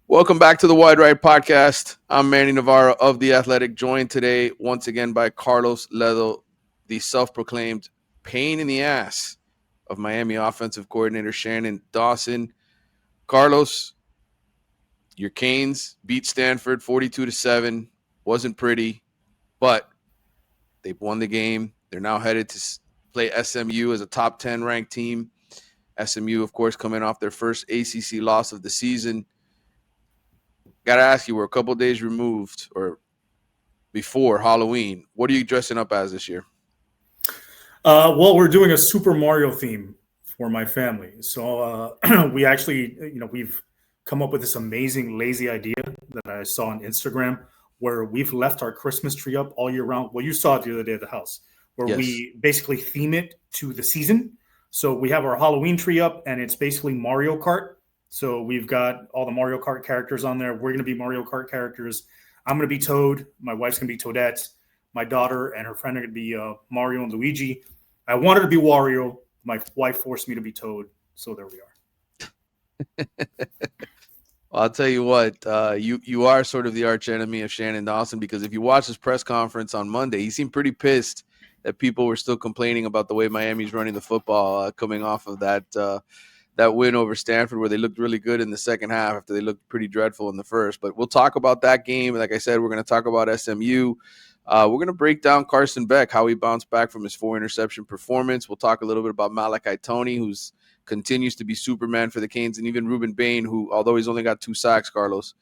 Welcome back to the Wide Right Podcast. I'm Manny Navarro of The Athletic, joined today once again by Carlos Ledo, the self-proclaimed pain in the ass of Miami offensive coordinator Shannon Dawson. Carlos, your Canes beat Stanford 42-7. Wasn't pretty, but they've won the game. They're now headed to play SMU as a top 10 ranked team. SMU, of course, coming off their first ACC loss of the season. Got to ask you, we're a couple days removed or before Halloween. What are you dressing up as this year? Well, we're doing a Super Mario theme for my family. So we actually, we've come up with this amazing lazy idea that I saw on Instagram where we've left our Christmas tree up all year round. Well, you saw it the other day at the house where Yes. we basically theme it to the season. So we have our Halloween tree up and it's basically Mario Kart. So we've got all the Mario Kart characters on there. We're going to be Mario Kart characters. I'm going to be Toad. My wife's going to be Toadette. My daughter and her friend are going to be Mario and Luigi. I wanted to be Wario. My wife forced me to be Toad. So there we are. Well, I'll tell you what, you are sort of the arch enemy of Shannon Dawson, because if you watch his press conference on Monday, he seemed pretty pissed that people were still complaining about the way Miami's running the football coming off of that win over Stanford, where they looked really good in the second half after they looked pretty dreadful in the first. But we'll talk about that game. Like I said, we're going to talk about SMU. We're going to break down Carson Beck, how he bounced back from his 4-interception performance. We'll talk a little bit about Malachi Toney, who's continues to be Superman for the Canes, and even Ruben Bain, who, although he's only got 2 sacks, Carlos,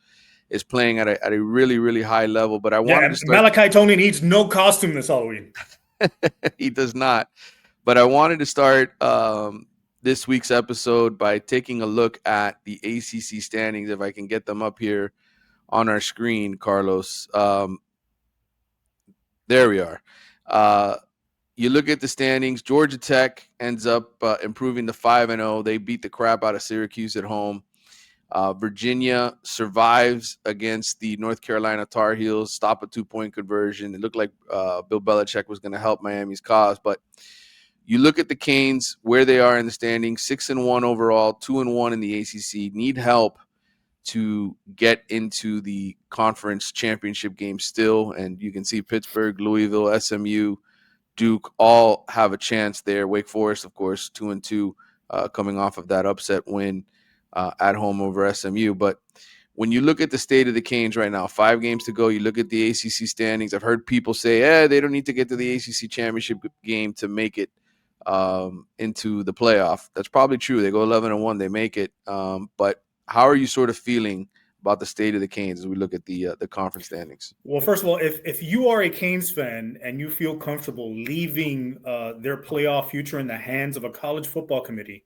is playing at a really, really high level. But I wanted to start. Malachi Toney needs no costume this Halloween. He does not. But I wanted to start this week's episode by taking a look at the ACC standings, if I can get them up here on our screen, Carlos. There we are. You look at the standings. Georgia Tech ends up improving to 5-0. They beat the crap out of Syracuse at home. Virginia survives against the North Carolina Tar Heels, stop a 2-point conversion. It looked like Bill Belichick was going to help Miami's cause. But you look at the Canes, where they are in the standings, 6-1 overall, 2-1 in the ACC, need help to get into the conference championship game still. And you can see Pittsburgh, Louisville, SMU, Duke all have a chance there. Wake Forest, of course, 2-2, coming off of that upset win at home over SMU. But when you look at the state of the Canes right now, 5 games to go, you look at the ACC standings. I've heard people say, they don't need to get to the ACC championship game to make it into the playoff. That's probably true. They go 11-1, they make it. But how are you sort of feeling about the state of the Canes as we look at the conference standings? Well, first of all, if you are a Canes fan and you feel comfortable leaving their playoff future in the hands of a college football committee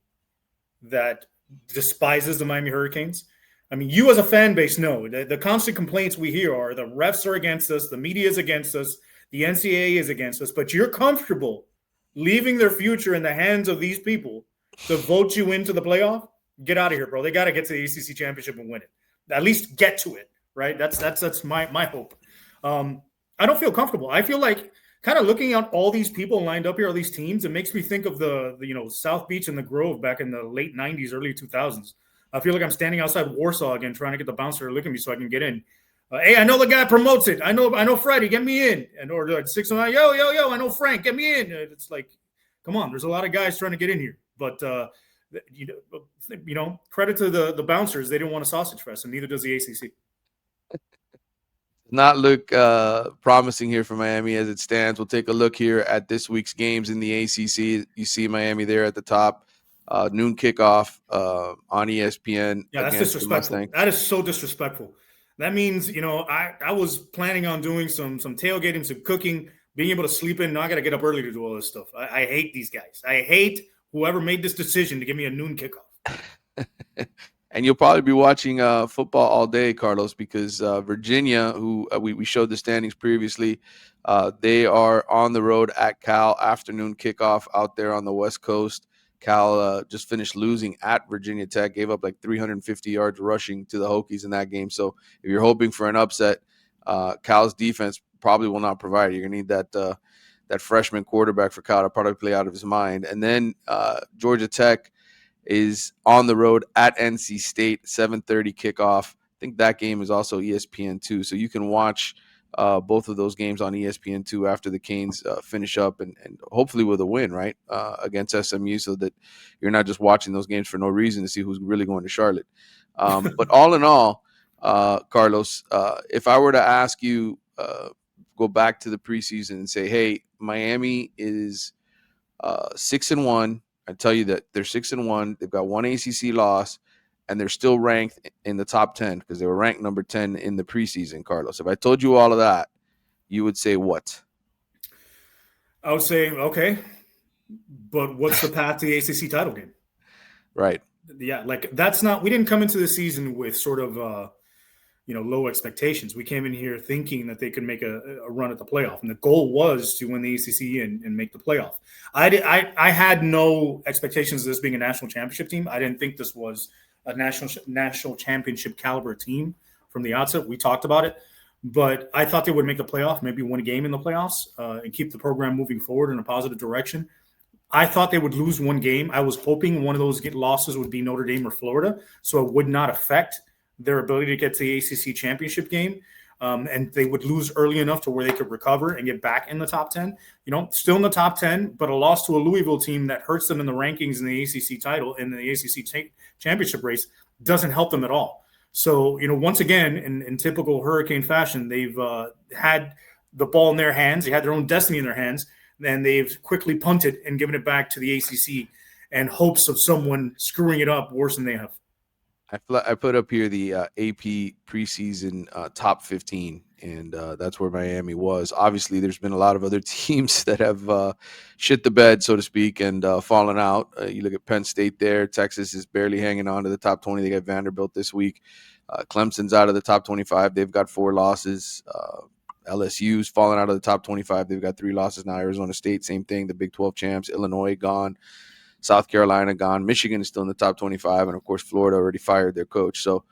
that despises the Miami Hurricanes, I mean, you as a fan base know the constant complaints we hear are the refs are against us, the media is against us, the NCAA is against us, but you're comfortable leaving their future in the hands of these people to vote you into the playoff. Get out of here, bro. They got to get to the ACC championship and win it. At least get to it, right? That's my hope. I don't feel comfortable. I feel like kind of looking at all these people lined up here, all these teams, it makes me think of the South Beach and the Grove back in the late 90s, early 2000s. I feel like I'm standing outside Warsaw again, trying to get the bouncer to look at me so I can get in. Hey, I know the guy promotes it. I know Freddie, get me in. And or like 609, yo, I know Frank, get me in. It's like, come on, there's a lot of guys trying to get in here, but credit to the bouncers. They didn't want a sausage fest, and neither does the ACC. Not look promising here for Miami as it stands. We'll take a look here at this week's games in the ACC. You see Miami there at the top. Noon kickoff on ESPN. Yeah, that's disrespectful. That is so disrespectful. That means, I was planning on doing some tailgating, some cooking, being able to sleep in. Now I got to get up early to do all this stuff. I hate these guys. I hate whoever made this decision to give me a noon kickoff. And you'll probably be watching football all day, Carlos, because Virginia, who we showed the standings previously, they are on the road at Cal, afternoon kickoff out there on the West Coast. Cal just finished losing at Virginia Tech, gave up like 350 yards rushing to the Hokies in that game. So if you're hoping for an upset, Cal's defense probably will not provide it. You're going to need that freshman quarterback for Cal to probably play out of his mind. And then Georgia Tech is on the road at NC State, 7:30 kickoff. think that game is also ESPN2, so you can watch both of those games on ESPN2 after the Canes finish up and hopefully with a win, right, against SMU, so that you're not just watching those games for no reason to see who's really going to Charlotte. But all in all, Carlos, if I were to ask you, go back to the preseason and say, hey, Miami is 6-1. I tell you that they're 6-1. They've got one ACC loss, and they're still ranked in the top 10 because they were ranked number 10 in the preseason. Carlos, if I told you all of that, you would say what? I would say, okay, but what's the path to the ACC title game? Right. Yeah, like that's not. We didn't come into the season with sort of low expectations. We came in here thinking that they could make a run at the playoff, and the goal was to win the ACC and make the playoff. I had no expectations of this being a national championship team. I didn't think this was a national championship caliber team from the outset. We talked about it, but I thought they would make the playoff, maybe win a game in the playoffs, and keep the program moving forward in a positive direction. I thought they would lose one game. I was hoping one of those losses would be Notre Dame or Florida, so it would not affect their ability to get to the ACC championship game. And they would lose early enough to where they could recover and get back in the top 10. Still in the top 10, but a loss to a Louisville team that hurts them in the rankings in the ACC title, in the ACC championship race, doesn't help them at all. So, once again, in typical Hurricane fashion, they've had the ball in their hands. They had their own destiny in their hands. And they've quickly punted and given it back to the ACC in hopes of someone screwing it up worse than they have. I put up here the AP preseason top 15, and that's where Miami was. Obviously, there's been a lot of other teams that have shit the bed, so to speak, and fallen out. You look at Penn State there. Texas is barely hanging on to the top 20. They got Vanderbilt this week. Clemson's out of the top 25. They've got 4 losses. LSU's fallen out of the top 25. They've got 3 losses now. Arizona State, same thing. The Big 12 champs. Illinois gone. South Carolina gone. Michigan is still in the top 25. And, of course, Florida already fired their coach. So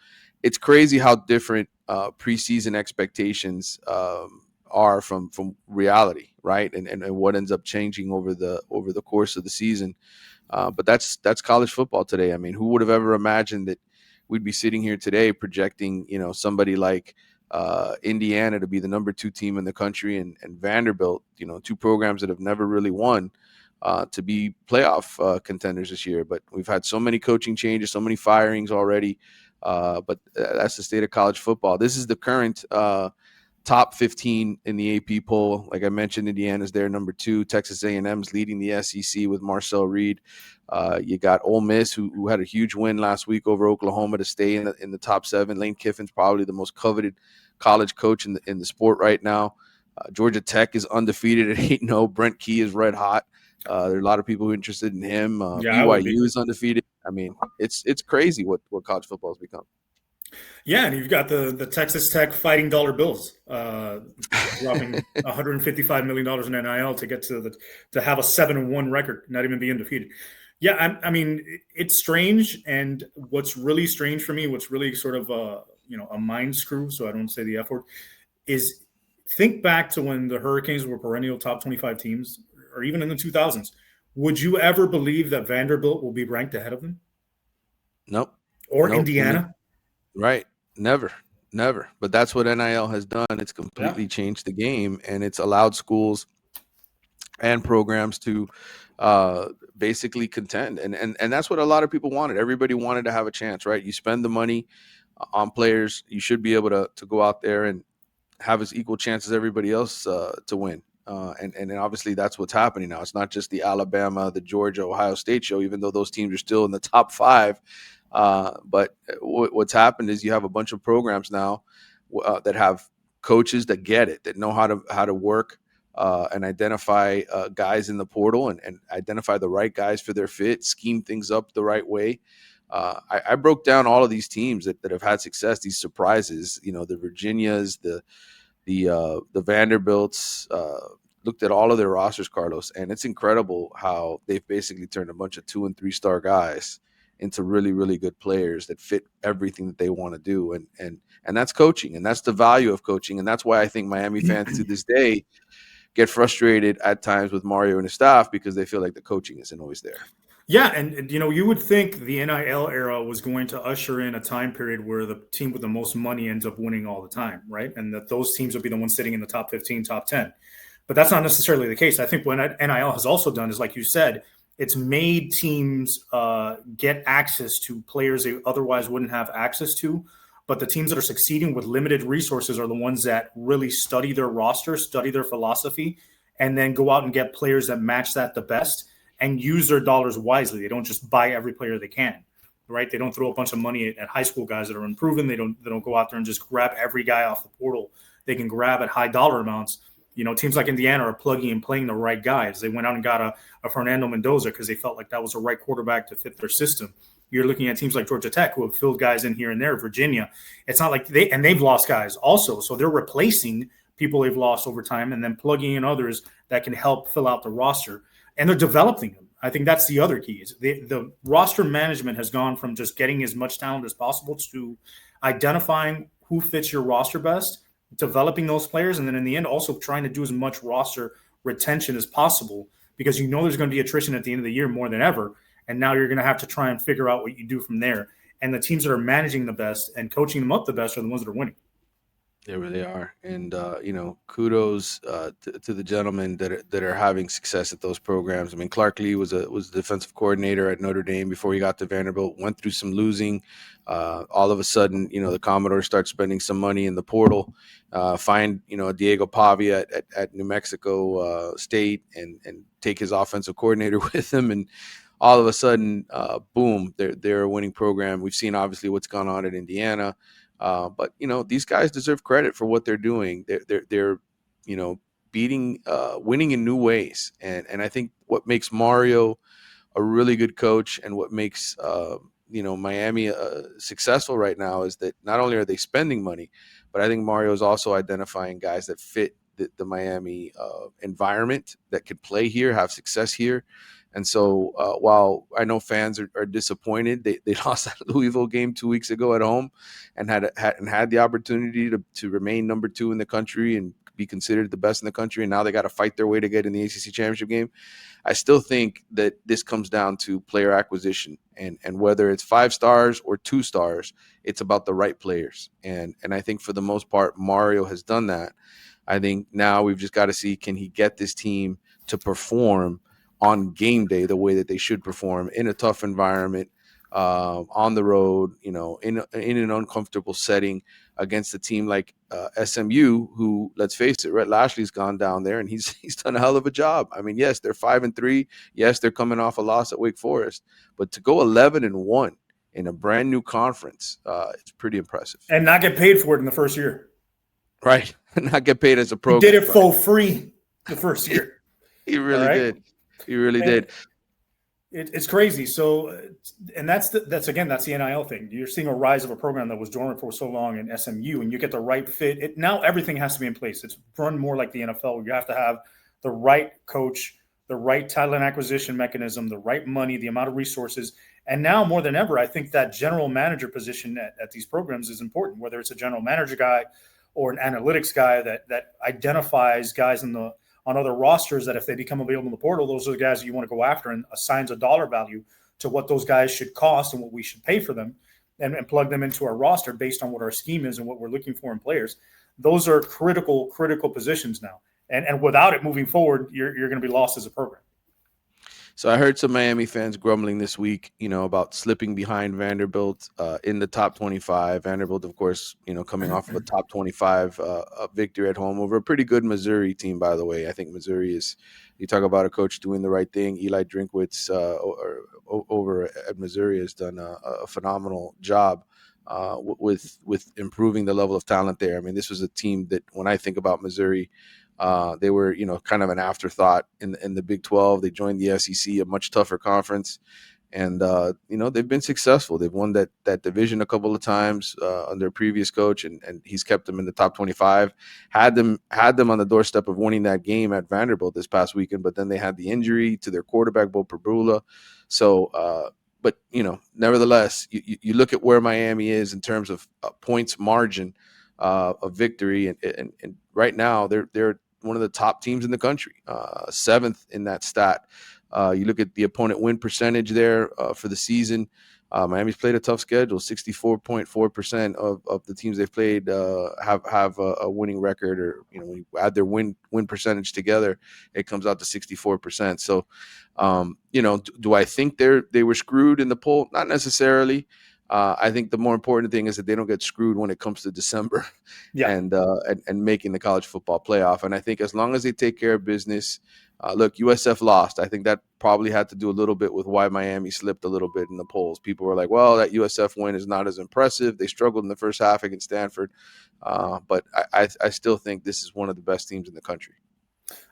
it's crazy how different preseason expectations are from reality, right? And what ends up changing over the course of the season. But that's college football today. I mean, who would have ever imagined that we'd be sitting here today projecting, somebody like Indiana to be the number 2 team in the country, and Vanderbilt, 2 programs that have never really won, to be playoff contenders this year. But we've had so many coaching changes, so many firings already. But that's the state of college football. This is the current top 15 in the AP poll. Like I mentioned, Indiana's there, number 2. Texas A&M's leading the SEC with Marcel Reed. You got Ole Miss, who had a huge win last week over Oklahoma to stay in the top 7. Lane Kiffin's probably the most coveted college coach in the sport right now. Georgia Tech is undefeated at 8-0. Brent Key is red hot. There are a lot of people who are interested in him. BYU is undefeated. I mean, it's crazy what college football has become. Yeah, and you've got the Texas Tech Fighting Dollar Bills dropping $155 million in NIL to get to have a 7-1 record, not even be undefeated. Yeah, I mean, it's strange, and what's really strange for me, what's really sort of a mind screw, so I don't say the F word, is think back to when the Hurricanes were perennial top 25 teams, or even in the 2000s. Would you ever believe that Vanderbilt will be ranked ahead of them? Nope. Or Indiana? Right. Never. But that's what NIL has done. It's completely changed the game, and it's allowed schools and programs to basically contend. And that's what a lot of people wanted. Everybody wanted to have a chance, right? You spend the money on players, you should be able to go out there and have as equal chance as everybody else to win. And obviously that's what's happening now. It's not just the Alabama, the Georgia, Ohio State show, even though those teams are still in the top 5. But what's happened is you have a bunch of programs now that have coaches that get it, that know how to work and identify guys in the portal and identify the right guys for their fit, scheme things up the right way. I broke down all of these teams that have had success, these surprises, the Virginias, the Vanderbilts, looked at all of their rosters, Carlos, and it's incredible how they've basically turned a bunch of 2- and 3-star guys into really, really good players that fit everything that they want to do. And that's coaching, and that's the value of coaching. And that's why I think Miami fans to this day get frustrated at times with Mario and his staff, because they feel like the coaching isn't always there. Yeah, and you would think the NIL era was going to usher in a time period where the team with the most money ends up winning all the time, right? And that those teams would be the ones sitting in the top 15, top 10. But that's not necessarily the case. I think what NIL has also done is, like you said, it's made teams get access to players they otherwise wouldn't have access to. But the teams that are succeeding with limited resources are the ones that really study their roster, study their philosophy, and then go out and get players that match that the best and use their dollars wisely. They don't just buy every player they can, right? They don't throw a bunch of money at high school guys that are unproven. They don't go out there and just grab every guy off the portal they can grab at high dollar amounts. Teams like Indiana are plugging and playing the right guys. They went out and got a Fernando Mendoza because they felt like that was the right quarterback to fit their system. You're looking at teams like Georgia Tech who have filled guys in here and there. Virginia, it's not like they've lost guys also, so they're replacing people they've lost over time and then plugging in others that can help fill out the roster, and they're developing them. I think that's the other key. Is the roster management has gone from just getting as much talent as possible to identifying who fits your roster best, developing those players, and then in the end also trying to do as much roster retention as possible, because there's going to be attrition at the end of the year more than ever, and now you're going to have to try and figure out what you do from there. And the teams that are managing the best and coaching them up the best are the ones that are winning. They really are, and kudos to the gentlemen that are having success at those programs. I mean, Clark Lee was the defensive coordinator at Notre Dame before he got to Vanderbilt. Went through some losing. All of a sudden, the Commodores start spending some money in the portal. Find Diego Pavia at New Mexico State and take his offensive coordinator with him, and all of a sudden, boom, they're a winning program. We've seen obviously what's gone on at Indiana. But these guys deserve credit for what they're doing. They're beating, winning in new ways, and I think what makes Mario a really good coach and what makes Miami successful right now is that not only are they spending money, but I think Mario is also identifying guys that fit the Miami environment, that could play here, have success here. And so while I know fans are disappointed, they lost that Louisville game 2 weeks ago at home and had the opportunity to remain number 2 in the country and be considered the best in the country. And now they got to fight their way to get in the ACC championship game. I still think that this comes down to player acquisition, and whether it's 5 stars or 2 stars, it's about the right players. And I think for the most part, Mario has done that. I think now we've just got to see, can he get this team to perform on game day the way that they should perform in a tough environment, on the road, in an uncomfortable setting against a team like SMU, who, let's face it, Rhett Lashley's gone down there and he's done a hell of a job. I mean, yes, they're 5-3. Yes, they're coming off a loss at Wake Forest, but to go 11-1 in a brand new conference, it's pretty impressive. And not get paid for it in the first year. Right. Not get paid as a program. He did it for free the first year. He really did. He really did. It's crazy. So, and that's the NIL thing. You're seeing a rise of a program that was dormant for so long in SMU, and you get the right fit. Now everything has to be in place. It's run more like the NFL. You have to have the right coach, the right talent acquisition mechanism, the right money, the amount of resources. And now more than ever, I think that general manager position at these programs is important, whether it's a general manager guy or an analytics guy that identifies guys on other rosters that if they become available in the portal, those are the guys that you want to go after, and assigns a dollar value to what those guys should cost and what we should pay for them, and plug them into our roster based on what our scheme is and what we're looking for in players. Those are critical positions now. And without it moving forward, you're going to be lost as a program. So I heard some Miami fans grumbling this week, about slipping behind Vanderbilt in the top 25. Vanderbilt, of course, coming off of a top 25 victory at home over a pretty good Missouri team, by the way. I think Missouri is, you talk about a coach doing the right thing. Eli Drinkwitz over at Missouri has done a phenomenal job with improving the level of talent there. I mean, this was a team that, when I think about Missouri, they were, kind of an afterthought in the Big 12. They joined the SEC, a much tougher conference, and they've been successful. They've won that division a couple of times under a previous coach, and he's kept them in the top 25. Had them on the doorstep of winning that game at Vanderbilt this past weekend, but then they had the injury to their quarterback, Bo Prabula. So, but nevertheless, you look at where Miami is in terms of points margin of victory, and right now they're one of the top teams in the country, 7th in that stat. You look at the opponent win percentage there for the season. Miami's played a tough schedule. 64.4% of the teams they've played have a winning record, or when you add their win percentage together, it comes out to 64%. So, do I think they were screwed in the poll? Not necessarily. I think the more important thing is that they don't get screwed when it comes to December Yeah. and making the college football playoff. And I think as long as they take care of business, look, USF lost. I think that probably had to do a little bit with why Miami slipped a little bit in the polls. People were like, well, that USF win is not as impressive. They struggled in the first half against Stanford. But I still think this is one of the best teams in the country.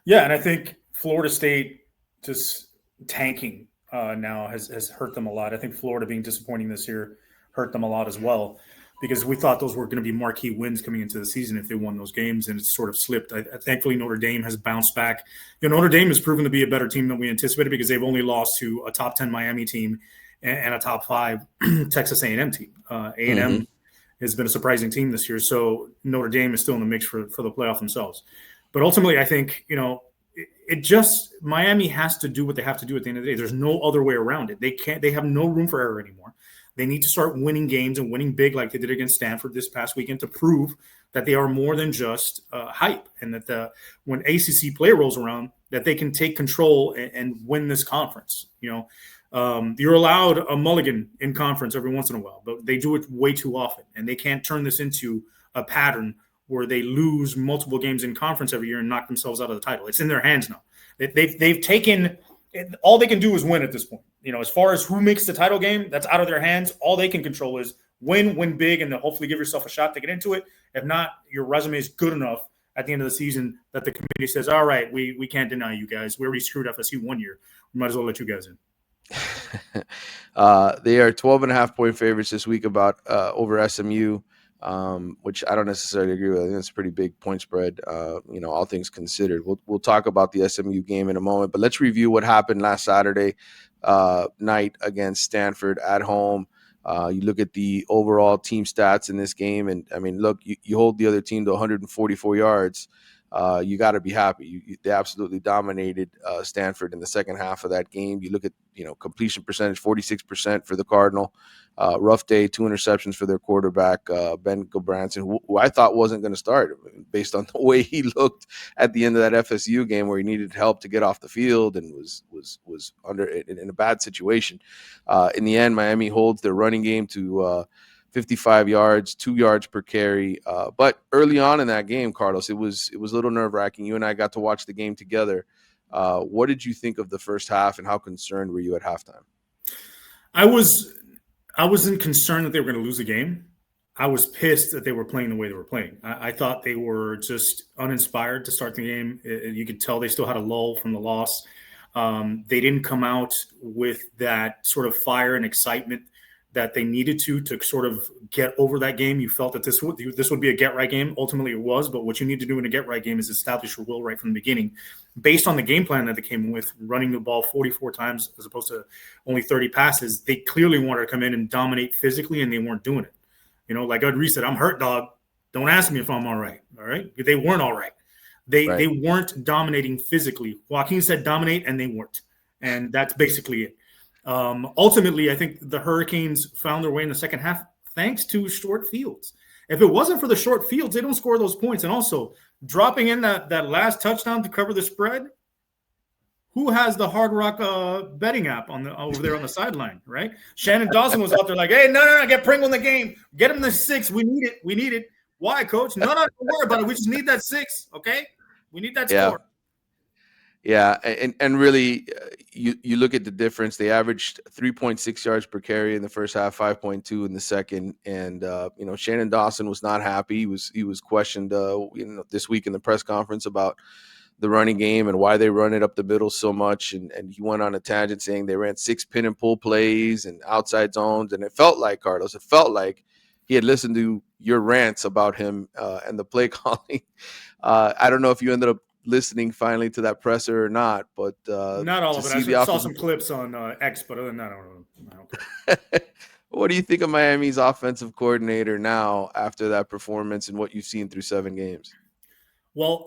Yeah, and I think Florida State just tanking now has hurt them a lot. I think Florida being disappointing this year hurt them a lot as well, because we thought those were going to be marquee wins coming into the season if they won those games, and it's sort of slipped. Thankfully, Notre Dame has bounced back. Notre Dame has proven to be a better team than we anticipated, because they've only lost to a top 10 Miami team and a top 5 Texas A&M team. A&M has been a surprising team this year, so Notre Dame is still in the mix for the playoff themselves. But ultimately, I think, Miami has to do what they have to do at the end of the day. There's no other way around it. They have no room for error anymore. They need to start winning games and winning big like they did against Stanford this past weekend to prove that they are more than just hype, and that when ACC play rolls around, that they can take control and win this conference. You're allowed a mulligan in conference every once in a while, but they do it way too often, and they can't turn this into a pattern where they lose multiple games in conference every year and knock themselves out of the title. It's in their hands now. They've taken – all they can do is win at this point. As far as who makes the title game, that's out of their hands. All they can control is win big, and then hopefully give yourself a shot to get into it. If not, your resume is good enough at the end of the season that the committee says, all right, we can't deny you guys. We already screwed FSU 1 year. We might as well let you guys in. They are 12.5-point favorites this week over SMU. Which I don't necessarily agree with. I think it's a pretty big point spread, all things considered. We'll talk about the SMU game in a moment, but let's review what happened last Saturday night against Stanford at home. You look at the overall team stats in this game, and I mean, look, you hold the other team to 144 yards. You got to be happy. They absolutely dominated Stanford in the second half of that game. You look at completion percentage, 46% for the Cardinal. Rough day, 2 interceptions for their quarterback, Ben Gilbranson, who I thought wasn't going to start based on the way he looked at the end of that FSU game, where he needed help to get off the field and was under in a bad situation. In the end, Miami holds their running game to 55 yards, 2 yards per carry. But early on in that game, Carlos, it was a little nerve-wracking. You and I got to watch the game together. What did you think of the first half, and how concerned were you at halftime? I wasn't concerned that they were going to lose the game. I was pissed that they were playing the way they were playing. I thought they were just uninspired to start the game. You could tell they still had a lull from the loss. They didn't come out with that sort of fire and excitement that they needed to sort of get over that game. You felt that this would be a get-right game. Ultimately, it was. But what you need to do in a get-right game is establish your will right from the beginning. Based on the game plan that they came in with, running the ball 44 times as opposed to only 30 passes, they clearly wanted to come in and dominate physically, and they weren't doing it. Like Udry said, I'm hurt, dog. Don't ask me if I'm all right. All right? They weren't all right. They weren't dominating physically. Joaquin said dominate, and they weren't. And that's basically it. Ultimately, I think the Hurricanes found their way in the second half thanks to short fields. If it wasn't for the short fields, they don't score those points. And also, dropping in that last touchdown to cover the spread, who has the Hard Rock betting app over there on the sideline, right? Shannon Dawson was out there like, hey, no, get Pringle in the game. Get him the 6. We need it. Why, coach? No, don't worry about it. We just need that 6, okay? We need that score. Yeah, and really, you look at the difference. They averaged 3.6 yards per carry in the first half, 5.2 in the second. And Shannon Dawson was not happy. He was questioned this week in the press conference about the running game and why they run it up the middle so much. And he went on a tangent saying they ran 6 pin and pull plays and outside zones. And it felt like, Carlos, he had listened to your rants about him and the play calling. I don't know if you ended up listening finally to that presser or not, but not all of it. I saw some clips on X, but other than that, I don't care. What do you think of Miami's offensive coordinator now after that performance and what you've seen through 7 games? Well,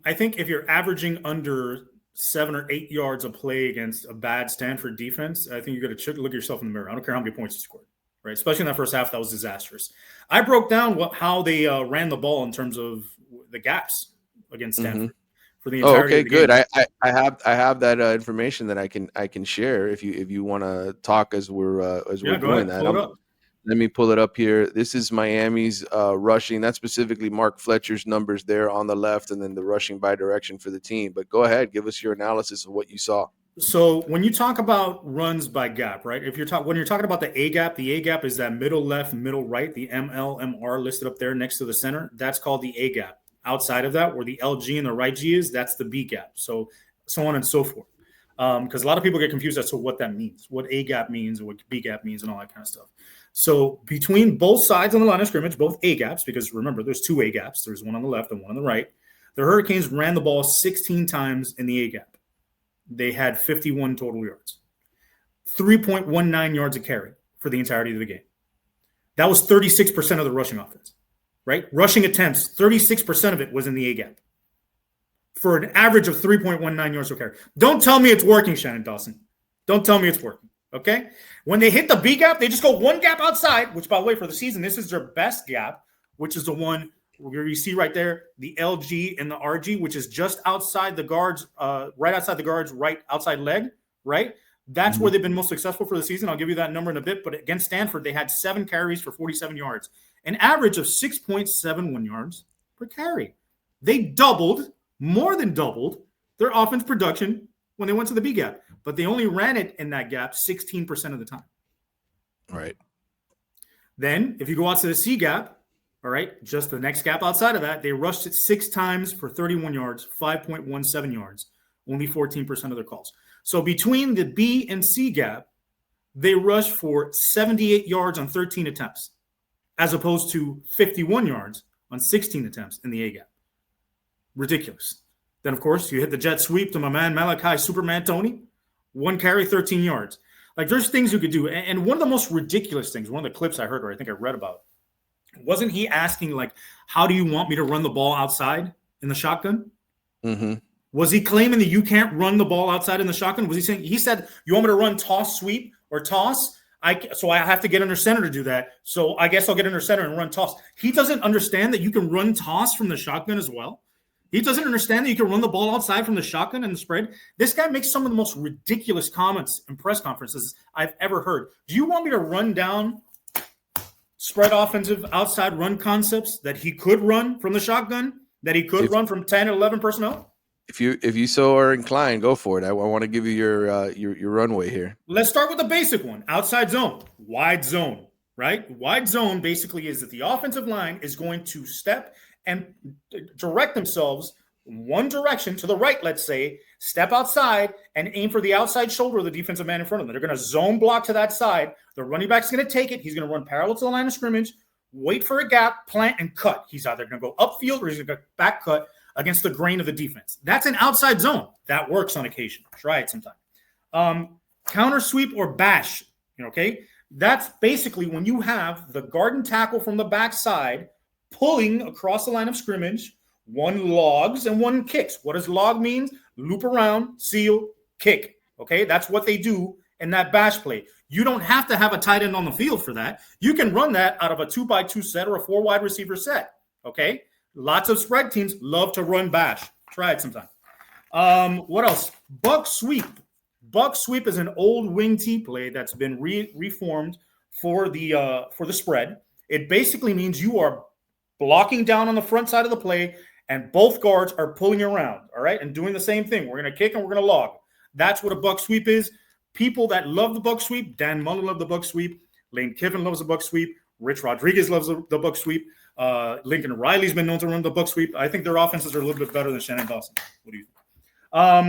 I think if you're averaging under 7 or 8 yards of play against a bad Stanford defense, I think you got to look yourself in the mirror. I don't care how many points you scored, right? Especially in that first half, that was disastrous. I broke down how they ran the ball in terms of the gaps against Stanford for the entirety okay, of the good. game. I have that information that I can share if you want to talk as we're Go doing ahead, that. pull it up. Let me pull it up here. This is Miami's rushing. That's specifically Mark Fletcher's numbers there on the left, and then the rushing by direction for the team. But go ahead, give us your analysis of what you saw. So when you talk about runs by gap, right? When you're talking about the A gap is that middle left, middle right, the MLMR listed up there next to the center. That's called the A gap. Outside of that, where the LG and the right G is, that's the B gap. So on and so forth. Because a lot of people get confused as to what that means, what A gap means, and what B gap means, and all that kind of stuff. So between both sides on the line of scrimmage, both A gaps, because remember, there's 2 A gaps. There's one on the left and one on the right. The Hurricanes ran the ball 16 times in the A gap. They had 51 total yards, 3.19 yards a carry for the entirety of the game. That was 36% of the rushing offense, right? Rushing attempts, 36% of it was in the A gap for an average of 3.19 yards per carry. Don't tell me it's working, Shannon Dawson. Don't tell me it's working, okay? When they hit the B gap, they just go one gap outside, which, by the way, for the season, this is their best gap, which is the one where you see right there, the LG and the RG, which is just outside the guards, right outside the guards, right outside leg, right? That's where they've been most successful for the season. I'll give you that number in a bit. But against Stanford, they had 7 carries for 47 yards, an average of 6.71 yards per carry. They more than doubled their offense production when they went to the B gap, but they only ran it in that gap 16% of the time. Right. Then if you go out to the C gap, all right, just the next gap outside of that, they rushed it 6 times for 31 yards, 5.17 yards, only 14% of their calls. So between the B and C gap, they rushed for 78 yards on 13 attempts, as opposed to 51 yards on 16 attempts in the A gap. Ridiculous. Then, of course, you hit the jet sweep to my man Malachi Superman Tony, 1 carry, 13 yards. Like, there's things you could do. And one of the most ridiculous things, one of the clips I heard, or I think I read about, wasn't he asking, like, how do you want me to run the ball outside in the shotgun? Was he claiming that you can't run the ball outside in the shotgun? Was he saying, he said, you want me to run toss sweep or toss? So I have to get under center to do that. So I guess I'll get under center and run toss. He doesn't understand that you can run toss from the shotgun as well. He doesn't understand that you can run the ball outside from the shotgun and the spread. This guy makes some of the most ridiculous comments in press conferences I've ever heard. Do you want me to run down spread offensive outside run concepts that he could run from the shotgun, that he could run from 10 or 11 personnel? If you so are inclined, go for it. I want to give you your runway here. Let's start with the basic one. Outside zone, wide zone, right? Wide zone basically is that the offensive line is going to step and direct themselves one direction to the right, let's say, step outside and aim for the outside shoulder of the defensive man in front of them. They're going to zone block to that side. The running back's going to take it. He's going to run parallel to the line of scrimmage, wait for a gap, plant, and cut. He's either going to go upfield or he's going to go back cut against the grain of the defense. That's an outside zone. That works on occasion. Try it sometime. Counter sweep or bash, okay? That's basically when you have the guard and tackle from the backside pulling across the line of scrimmage, one logs and one kicks. What does log mean? Loop around, seal, kick. Okay, that's what they do in that bash play. You don't have to have a tight end on the field for that. You can run that out of a 2x2 set or a 4 wide receiver set. Okay, lots of spread teams love to run bash. Try it sometime. What else? Buck sweep. Buck sweep is an old wing T play that's been reformed for the spread. It basically means you are blocking down on the front side of the play, and both guards are pulling around, all right, and doing the same thing. We're going to kick and we're going to log. That's what a buck sweep is. People that love the buck sweep, Dan Mullen loves the buck sweep. Lane Kiffin loves the buck sweep. Rich Rodriguez loves the buck sweep. Lincoln Riley's been known to run the buck sweep. I think their offenses are a little bit better than Shannon Dawson. What do you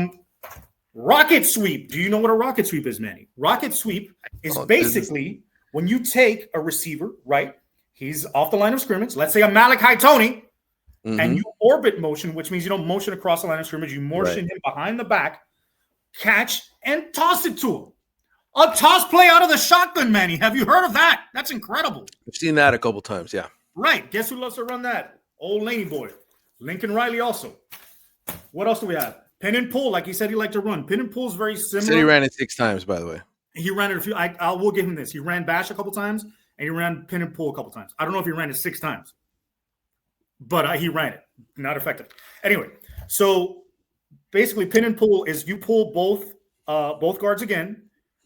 think? Rocket sweep. Do you know what a rocket sweep is, Manny? Rocket sweep is basically when you take a receiver, right? He's off the line of scrimmage. Let's say a Malachi Tony, and you orbit motion, which means you don't motion across the line of scrimmage. You motion him behind the back, catch, and toss it to him. A toss play out of the shotgun, Manny. Have you heard of that? That's incredible. I've seen that a couple times, yeah. Right. Guess who loves to run that? Old Laney boy. Lincoln Riley also. What else do we have? Pin and pull, like he said he liked to run. Pin and pull is very similar. Said he ran it 6 times, by the way. He ran it a few. I will give him this. He ran bash a couple times, and he ran pin and pull a couple times. I don't know if he ran it 6 times, but he ran it. Not effective. Anyway, so basically, pin and pull is you pull both guards again,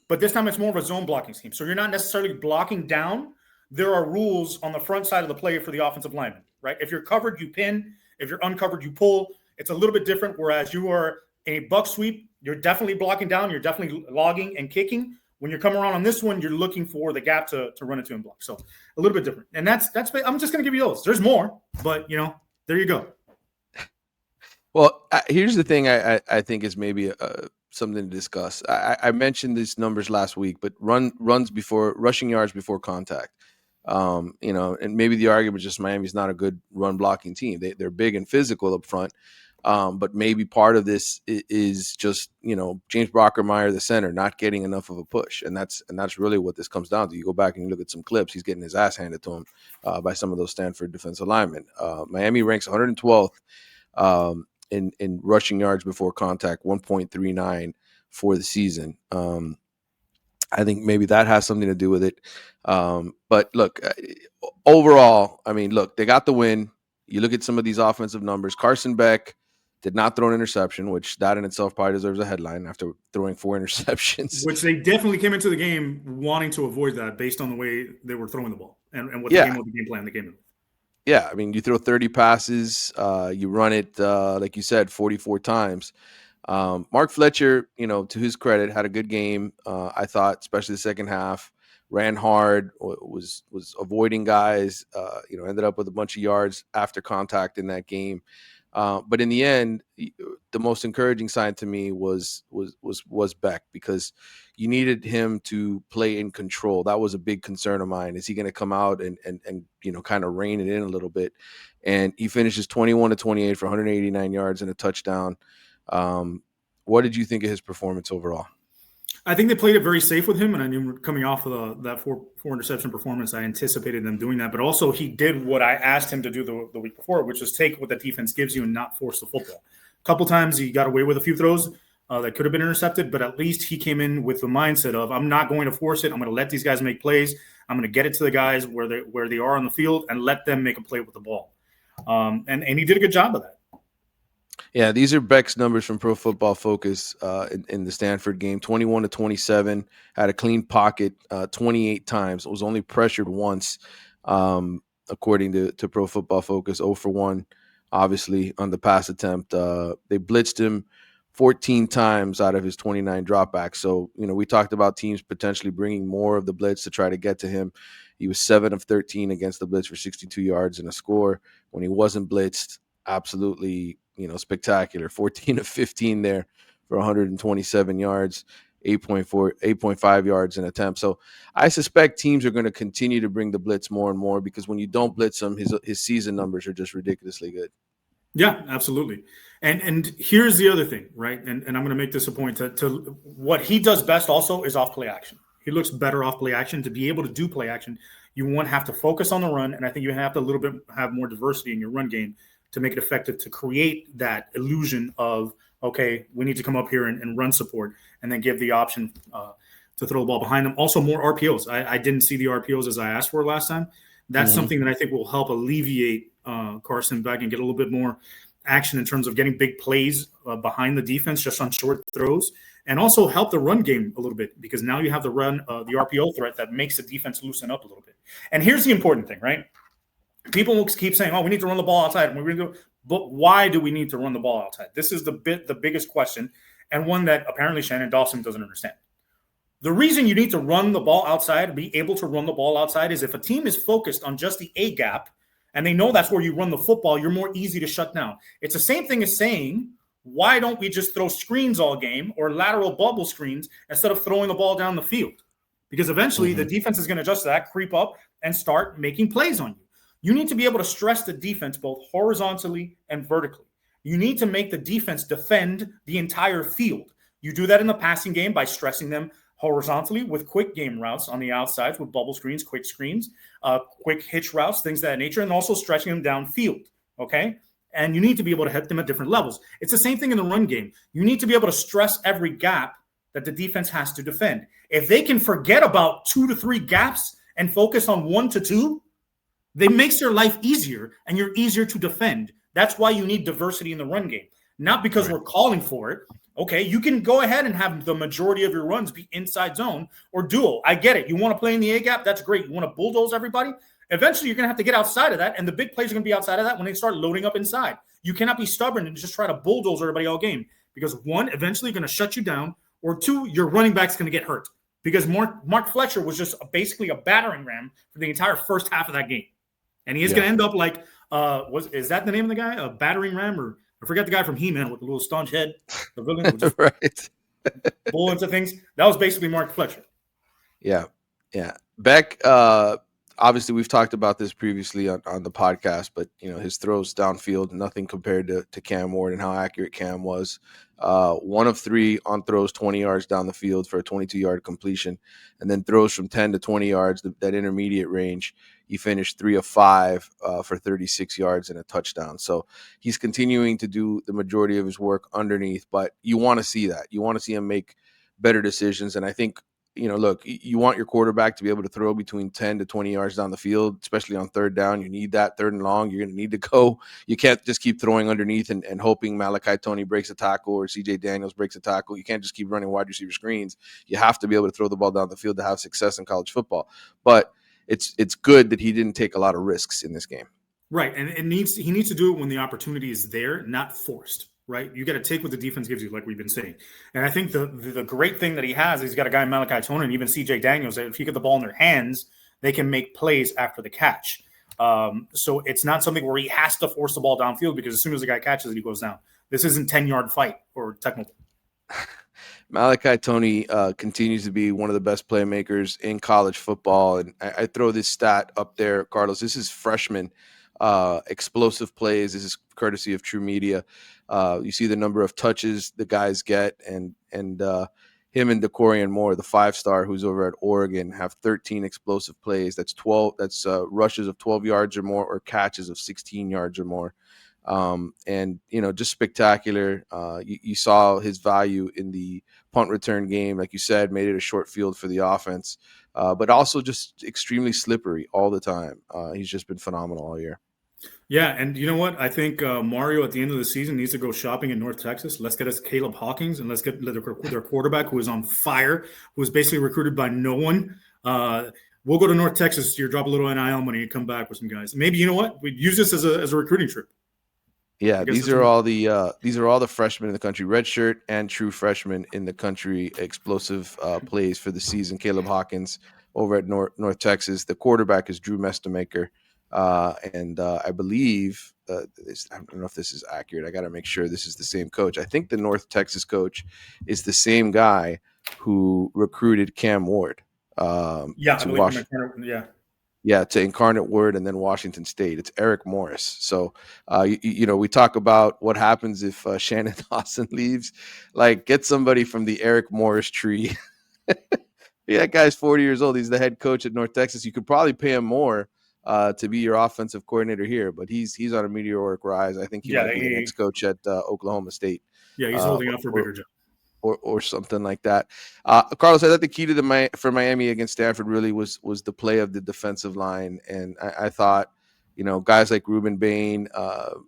but this time it's more of a zone blocking scheme. So you're not necessarily blocking down. There are rules on the front side of the play for the offensive lineman, right? If you're covered, you pin. If you're uncovered, you pull. It's a little bit different, whereas you are a buck sweep, you're definitely blocking down. You're definitely logging and kicking. When you're coming around on this one, you're looking for the gap to run into and block. So a little bit different. And that's I'm just going to give you those. There's more, but, there you go. Well, here's the thing I think is maybe something to discuss. I mentioned these numbers last week, but rushing yards before contact. And maybe the argument is just Miami's not a good run blocking team. They're big and physical up front. But maybe part of this is just, James Brockermeyer, the center, not getting enough of a push. And that's really what this comes down to. You go back and you look at some clips, he's getting his ass handed to him by some of those Stanford defensive linemen. Miami ranks 112th in rushing yards before contact, 1.39 for the season. I think maybe that has something to do with it. But look, overall, they got the win. You look at some of these offensive numbers. Carson Beck did not throw an interception, which that in itself probably deserves a headline after throwing 4 interceptions. Which they definitely came into the game wanting to avoid that based on the way they were throwing the ball and what the game plan they came in. Yeah, you throw 30 passes, you run it, like you said, 44 times. Mark Fletcher, to his credit, had a good game. I thought, especially the second half, ran hard, was avoiding guys, ended up with a bunch of yards after contact in that game. But in the end, the most encouraging sign to me was Beck, because you needed him to play in control. That was a big concern of mine. Is he going to come out and kind of rein it in a little bit? And he finishes 21-28 for 189 yards and a touchdown. What did you think of his performance overall? I think they played it very safe with him, and I knew coming off of that four interception performance, I anticipated them doing that. But also, he did what I asked him to do the week before, which is take what the defense gives you and not force the football. A couple times he got away with a few throws that could have been intercepted, but at least he came in with the mindset of, I'm not going to force it. I'm going to let these guys make plays. I'm going to get it to the guys where they are on the field and let them make a play with the ball. And he did a good job of that. Yeah, these are Beck's numbers from Pro Football Focus in the Stanford game. 21-27, had a clean pocket 28 times. It was only pressured once, according to Pro Football Focus. 0 for 1, obviously, on the pass attempt. They blitzed him 14 times out of his 29 dropbacks. So, we talked about teams potentially bringing more of the blitz to try to get to him. He was 7 of 13 against the blitz for 62 yards and a score. When he wasn't blitzed, absolutely spectacular. 14 of 15 there for 127 yards, 8.5 yards an attempt. So I suspect teams are going to continue to bring the blitz more and more, because when you don't blitz him, his season numbers are just ridiculously good. Yeah, absolutely. And here's the other thing, right? And I'm going to make this a point to what he does best also is off play action. He looks better off play action. To be able to do play action, you want to have to focus on the run. And I think you have to a little bit have more diversity in your run game to make it effective, to create that illusion of, okay, we need to come up here and run support, and then give the option to throw the ball behind them. Also, more RPOs. I didn't see the RPOs as I asked for last time. That's something that I think will help alleviate Carson Beck and get a little bit more action in terms of getting big plays behind the defense just on short throws, and also help the run game a little bit, because now you have the RPO threat that makes the defense loosen up a little bit. And here's the important thing, right? People will keep saying, we need to run the ball outside. But why do we need to run the ball outside? This is the biggest question, and one that apparently Shannon Dawson doesn't understand. The reason you need to run the ball outside, be able to run the ball outside, is if a team is focused on just the A gap and they know that's where you run the football, you're more easy to shut down. It's the same thing as saying, why don't we just throw screens all game or lateral bubble screens instead of throwing the ball down the field? Because eventually the defense is going to adjust to that, creep up, and start making plays on you. You need to be able to stress the defense both horizontally and vertically. You need to make the defense defend the entire field. You do that in the passing game by stressing them horizontally with quick game routes on the outsides with bubble screens, quick hitch routes, things of that nature, and also stretching them downfield, okay? and you need to be able to hit them at different levels. It's the same thing in the run game. You need to be able to stress every gap that the defense has to defend. If they can forget about 2 to 3 gaps and focus on 1 to 2, it makes their life easier and you're easier to defend. That's why you need diversity in the run game. Not because we're calling for it. Okay, you can go ahead and have the majority of your runs be inside zone or dual. I get it. You want to play in the A gap? That's great. You want to bulldoze everybody? Eventually, you're going to have to get outside of that, and the big plays are going to be outside of that when they start loading up inside. You cannot be stubborn and just try to bulldoze everybody all game because, one, eventually going to shut you down, or two, your running back's going to get hurt because Mark Fletcher was just basically a battering ram for the entire first half of that game. And he is going to end up like, is that the name of the guy? A battering ram, or I forgot the guy from He-Man with the little staunch head. The villain just right. bull into things. That was basically Mark Fletcher. Yeah. Beck, obviously we've talked about this previously on the podcast, but his throws downfield, nothing compared to Cam Ward and how accurate Cam was. 1 of 3 on throws 20 yards down the field for a 22-yard completion, and then throws from 10 to 20 yards, that intermediate range. He finished 3 of 5 for 36 yards and a touchdown. So he's continuing to do the majority of his work underneath, but you want to see that. You want to see him make better decisions. And I think, look, you want your quarterback to be able to throw between 10 to 20 yards down the field, especially on third down. You need that 3rd and long. You're going to need to go. You can't just keep throwing underneath and hoping Malachi Tony breaks a tackle or CJ Daniels breaks a tackle. You can't just keep running wide receiver screens. You have to be able to throw the ball down the field to have success in college football. But it's good that he didn't take a lot of risks in this game. Right, and he needs to do it when the opportunity is there, not forced. Right, you got to take what the defense gives you, like we've been saying. And I think the great thing that he has is he's got a guy in Malachi Tony and even CJ Daniels that if you get the ball in their hands, they can make plays after the catch. So it's not something where he has to force the ball downfield because as soon as the guy catches it, he goes down. This isn't 10-yard fight or technical. Malachi Tony continues to be one of the best playmakers in college football. And I throw this stat up there, Carlos. This is freshman explosive plays. This is courtesy of True Media. You see the number of touches the guys get, and him and DeCorian Moore, the 5-star who's over at Oregon, have 13 explosive plays. That's 12. That's rushes of 12 yards or more, or catches of 16 yards or more. And just spectacular. You saw his value in the punt return game, like you said, made it a short field for the offense, but also just extremely slippery all the time. He's just been phenomenal all year. Yeah, and you know what? I think Mario at the end of the season needs to go shopping in North Texas. Let's get us Caleb Hawkins, and let's get their quarterback who is on fire, who was basically recruited by no one. We'll go to North Texas. You drop a little NIL money and come back with some guys. Maybe you know what? We use this as a recruiting trip. Yeah, these are all the freshmen in the country, redshirt and true freshmen in the country, explosive plays for the season. Caleb Hawkins over at North Texas. The quarterback is Drew Mestemaker. And I believe I don't know if this is accurate. I got to make sure this is the same coach. I think the North Texas coach is the same guy who recruited Cam Ward. To Incarnate Word and then Washington State. It's Eric Morris. So, we talk about what happens if Shannon Dawson leaves. Like, get somebody from the Eric Morris tree. Yeah, that guy's 40 years old. He's the head coach at North Texas. You could probably pay him more to be your offensive coordinator here, but he's on a meteoric rise. I think he might be the next coach at Oklahoma State. Yeah, he's holding out for a bigger job. Or something like that. Carlos, I thought the key to for Miami against Stanford really was the play of the defensive line, and I thought, guys like Ruben Bain,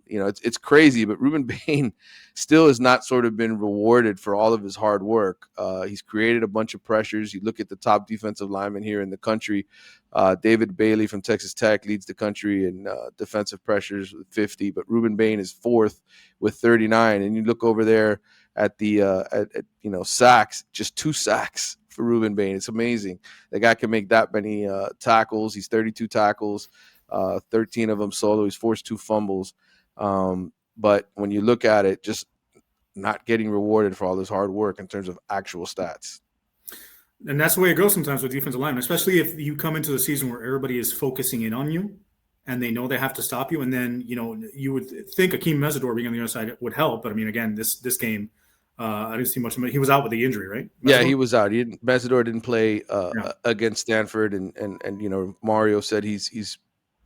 it's crazy, but Ruben Bain still has not sort of been rewarded for all of his hard work. He's created a bunch of pressures. You look at the top defensive lineman here in the country. David Bailey from Texas Tech leads the country in defensive pressures with 50, but Ruben Bain is 4th with 39. And you look over there at the sacks, just 2 sacks for Ruben Bain. It's amazing. The guy can make that many tackles. He's 32 tackles, 13 of them solo. He's forced 2 fumbles. But when you look at it, just not getting rewarded for all this hard work in terms of actual stats. And that's the way it goes sometimes with defensive linemen, especially if you come into the season where everybody is focusing in on you and they know they have to stop you. And then, you would think Akeem Mesidor being on the other side would help. But, I mean, again, this game, I didn't see much. He was out with the injury, right? Mesidor? Yeah, he was out. Mesidor didn't play against Stanford. And Mario said he's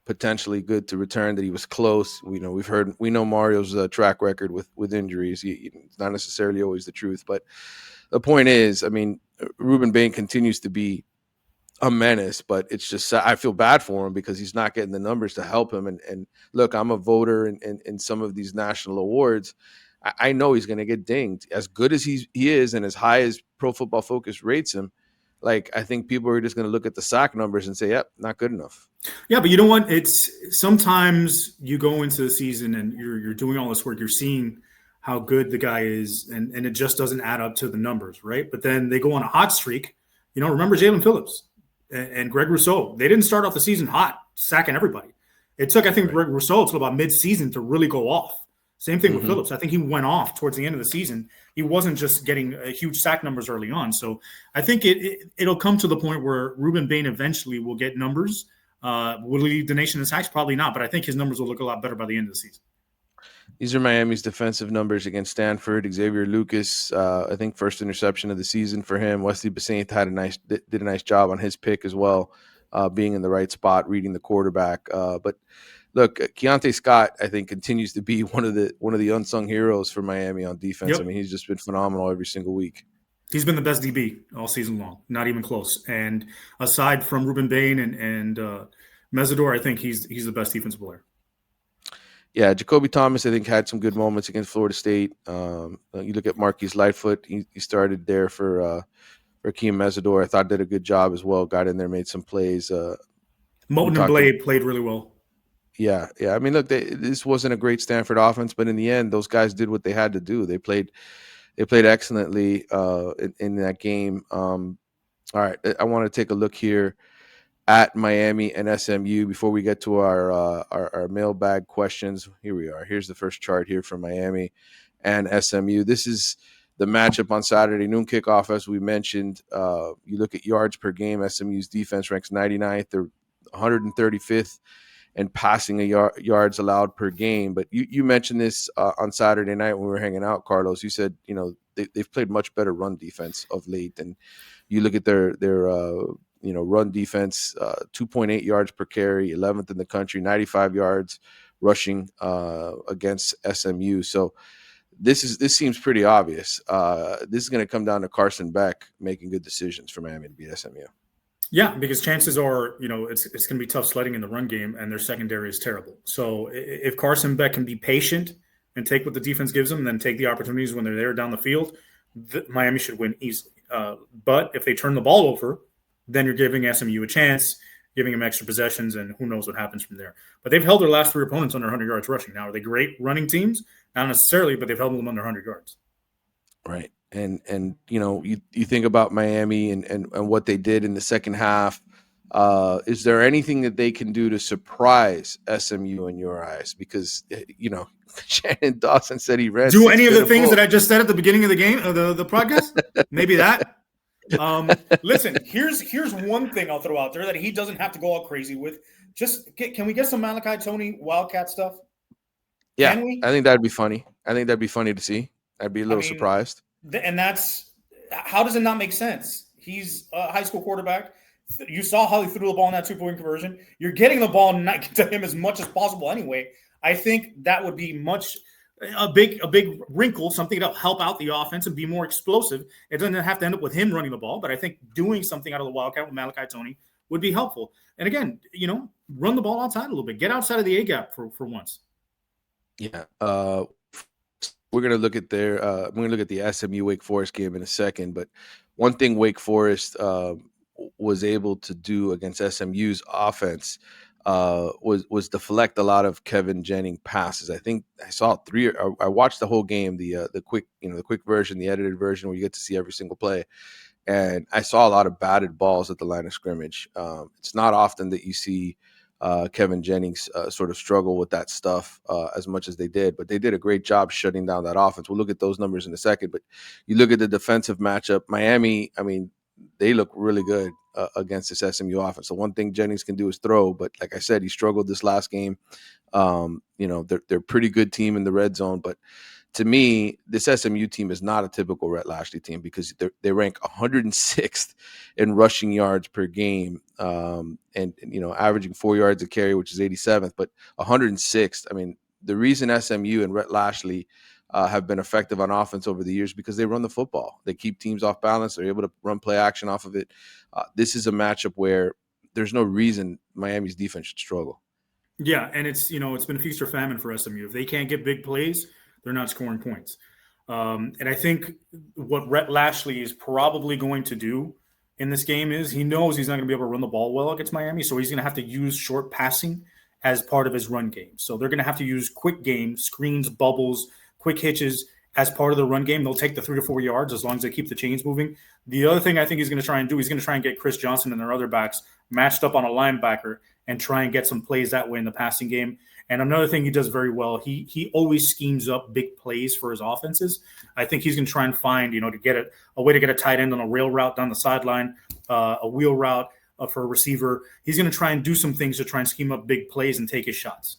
potentially good to return, that he was close. We know Mario's track record with injuries. It's not necessarily always the truth, but the point is, I mean, Ruben Bain continues to be a menace, but it's just I feel bad for him because he's not getting the numbers to help him. And look, I'm a voter in some of these national awards. I know he's going to get dinged. As good as he is, and as high as Pro Football Focus rates him, like, I think people are just going to look at the sack numbers and say, "Yep, not good enough." Yeah, but you know what? It's sometimes you go into the season and you're doing all this work, you're seeing how good the guy is, and it just doesn't add up to the numbers, right? But then they go on a hot streak. Remember Jalen Phillips and Greg Rousseau? They didn't start off the season hot, sacking everybody. It took, I think, Right. Greg Rousseau till about mid-season to really go off. Same thing with Mm-hmm. Phillips. I think he went off towards the end of the season. He wasn't just getting huge sack numbers early on. So I think it'll come to the point where Ruben Bain eventually will get numbers. Will he lead the nation in sacks? Probably not, but I think his numbers will look a lot better by the end of the season. These are Miami's defensive numbers against Stanford. Xavier Lucas, I think first interception of the season for him. Wesley Bassint did a nice job on his pick as well, being in the right spot, reading the quarterback. But look, Keontae Scott, I think, continues to be one of the unsung heroes for Miami on defense. Yep. I mean, he's just been phenomenal every single week. He's been the best DB all season long, not even close. And aside from Ruben Bain and Mesidor, I think he's the best defensive player. Yeah, Jacoby Thomas, I think, had some good moments against Florida State. You look at Marquise Lightfoot; he started there for Raheem Mesidor. I thought did a good job as well. Got in there, made some plays. Moten and Blade played really well. Yeah. I mean, look, this wasn't a great Stanford offense, but in the end, those guys did what they had to do. They played excellently in that game. All right, I want to take a look here at Miami and SMU before we get to our mailbag questions. Here we are. Here's the first chart here for Miami and SMU. This is the matchup on Saturday, noon kickoff, as we mentioned. You look at yards per game. SMU's defense ranks 99th. They're 135th and passing yards allowed per game. But you mentioned this on Saturday night when we were hanging out, Carlos. You said, they've played much better run defense of late. And you look at their run defense, 2.8 yards per carry, 11th in the country, 95 yards rushing against SMU. So this seems pretty obvious. This is going to come down to Carson Beck making good decisions for Miami to beat SMU. Yeah, because chances are, it's going to be tough sledding in the run game, and their secondary is terrible. So if Carson Beck can be patient and take what the defense gives them, and then take the opportunities when they're there down the field, Miami should win easily. But if they turn the ball over, then you're giving SMU a chance, giving them extra possessions, and who knows what happens from there. But they've held their last three opponents under 100 yards rushing. Now, are they great running teams? Not necessarily, but they've held them under 100 yards. Right. And you think about Miami and what they did in the second half. Is there anything that they can do to surprise SMU in your eyes? Because Shannon Dawson said he ran. Do any of the things that I just said at the beginning of the game, the podcast? Maybe that. Listen, here's one thing I'll throw out there that he doesn't have to go all crazy with. Can we get some Malachi Tony Wildcat stuff? Yeah, I think that'd be funny. I think that'd be funny to see. I'd be a little surprised. And how does it not make sense? He's a high school quarterback. You saw how he threw the ball in that 2-point conversion. You're getting the ball to him as much as possible anyway. I think that would be a big wrinkle, something to help out the offense and be more explosive. It doesn't have to end up with him running the ball, but I think doing something out of the Wildcat with Malachi Tony would be helpful. And again, run the ball outside a little bit. Get outside of the A-gap for once. Yeah. We're going to look at the SMU Wake Forest game in a second, but one thing Wake Forest was able to do against SMU's offense was deflect a lot of Kevin Jennings passes. I think I saw I watched the whole game, the quick version, the edited version where you get to see every single play. And I saw a lot of batted balls at the line of scrimmage. It's not often that you see Kevin Jennings sort of struggle with that stuff as much as they did, but they did a great job shutting down that offense. We'll look at those numbers in a second, but you look at the defensive matchup, Miami, I mean, they look really good against this SMU offense. The one thing Jennings can do is throw, but like I said, he struggled this last game. They're a pretty good team in the red zone, but to me, this SMU team is not a typical Rhett Lashley team because they rank 106th in rushing yards per game, and averaging 4 yards a carry, which is 87th, but 106th. I mean, the reason SMU and Rhett Lashley have been effective on offense over the years because they run the football. They keep teams off balance. They're able to run play action off of it. This is a matchup where there's no reason Miami's defense should struggle. Yeah, and it's been feast or famine for SMU. If they can't get big plays, they're not scoring points. And I think what Rhett Lashley is probably going to do in this game is he knows he's not going to be able to run the ball well against Miami, so he's going to have to use short passing as part of his run game. So they're going to have to use quick game, screens, bubbles, quick hitches as part of the run game. They'll take the 3 to 4 yards as long as they keep the chains moving. The other thing I think he's going to try and do, he's going to try and get Chris Johnson and their other backs matched up on a linebacker and try and get some plays that way in the passing game. And another thing he does very well, he always schemes up big plays for his offenses. I think he's going to try and find, to get a way to get a tight end on a rail route down the sideline, a wheel route for a receiver. He's going to try and do some things to try and scheme up big plays and take his shots.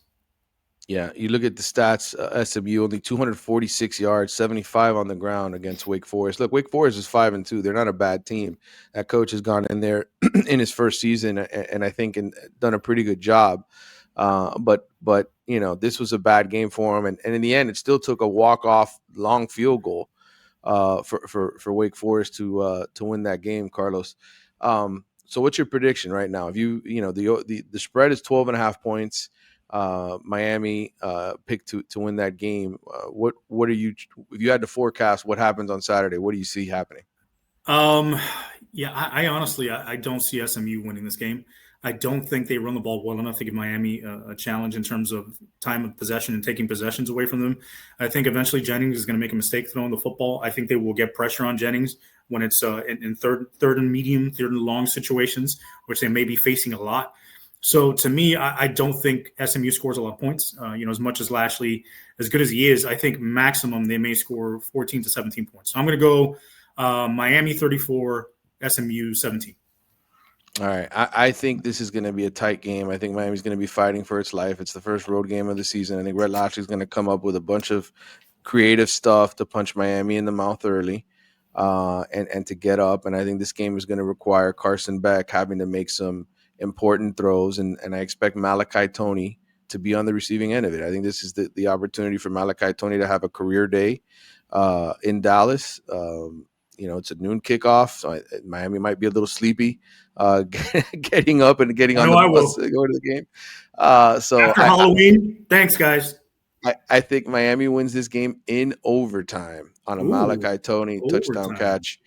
Yeah, you look at the stats, SMU only 246 yards, 75 on the ground against Wake Forest. Look, Wake Forest is 5-2. They're not a bad team. That coach has gone in there in his first season and I think done a pretty good job. But this was a bad game for him, and in the end, it still took a walk-off long field goal for Wake Forest to win that game, Carlos. So what's your prediction right now? If the spread is 12.5 points. Miami picked to win that game. What are you, if you had to forecast what happens on Saturday, what do you see happening? Yeah, I honestly don't see SMU winning this game. I don't think they run the ball well enough to give Miami a challenge in terms of time of possession and taking possessions away from them. I think eventually Jennings is going to make a mistake throwing the football. I think they will get pressure on Jennings when it's in third and medium, third and long situations, which they may be facing a lot. So to me, I don't think SMU scores a lot of points. As much as Lashley, as good as he is, I think maximum they may score 14 to 17 points. So I'm going to go Miami 34, SMU 17. All right. I think this is going to be a tight game. I think Miami's going to be fighting for its life. It's the first road game of the season. I think Rhett Lashley's going to come up with a bunch of creative stuff to punch Miami in the mouth early and to get up. And I think this game is going to require Carson Beck having to make some important throws. And I expect Malachi Toney to be on the receiving end of it. I think this is the opportunity for Malachi Toney to have a career day in Dallas. It's a noon kickoff, so Miami might be a little sleepy getting up and getting on the bus to go to the game. So after Halloween, thanks, guys. I think Miami wins this game in overtime on a Malachi Toney touchdown catch.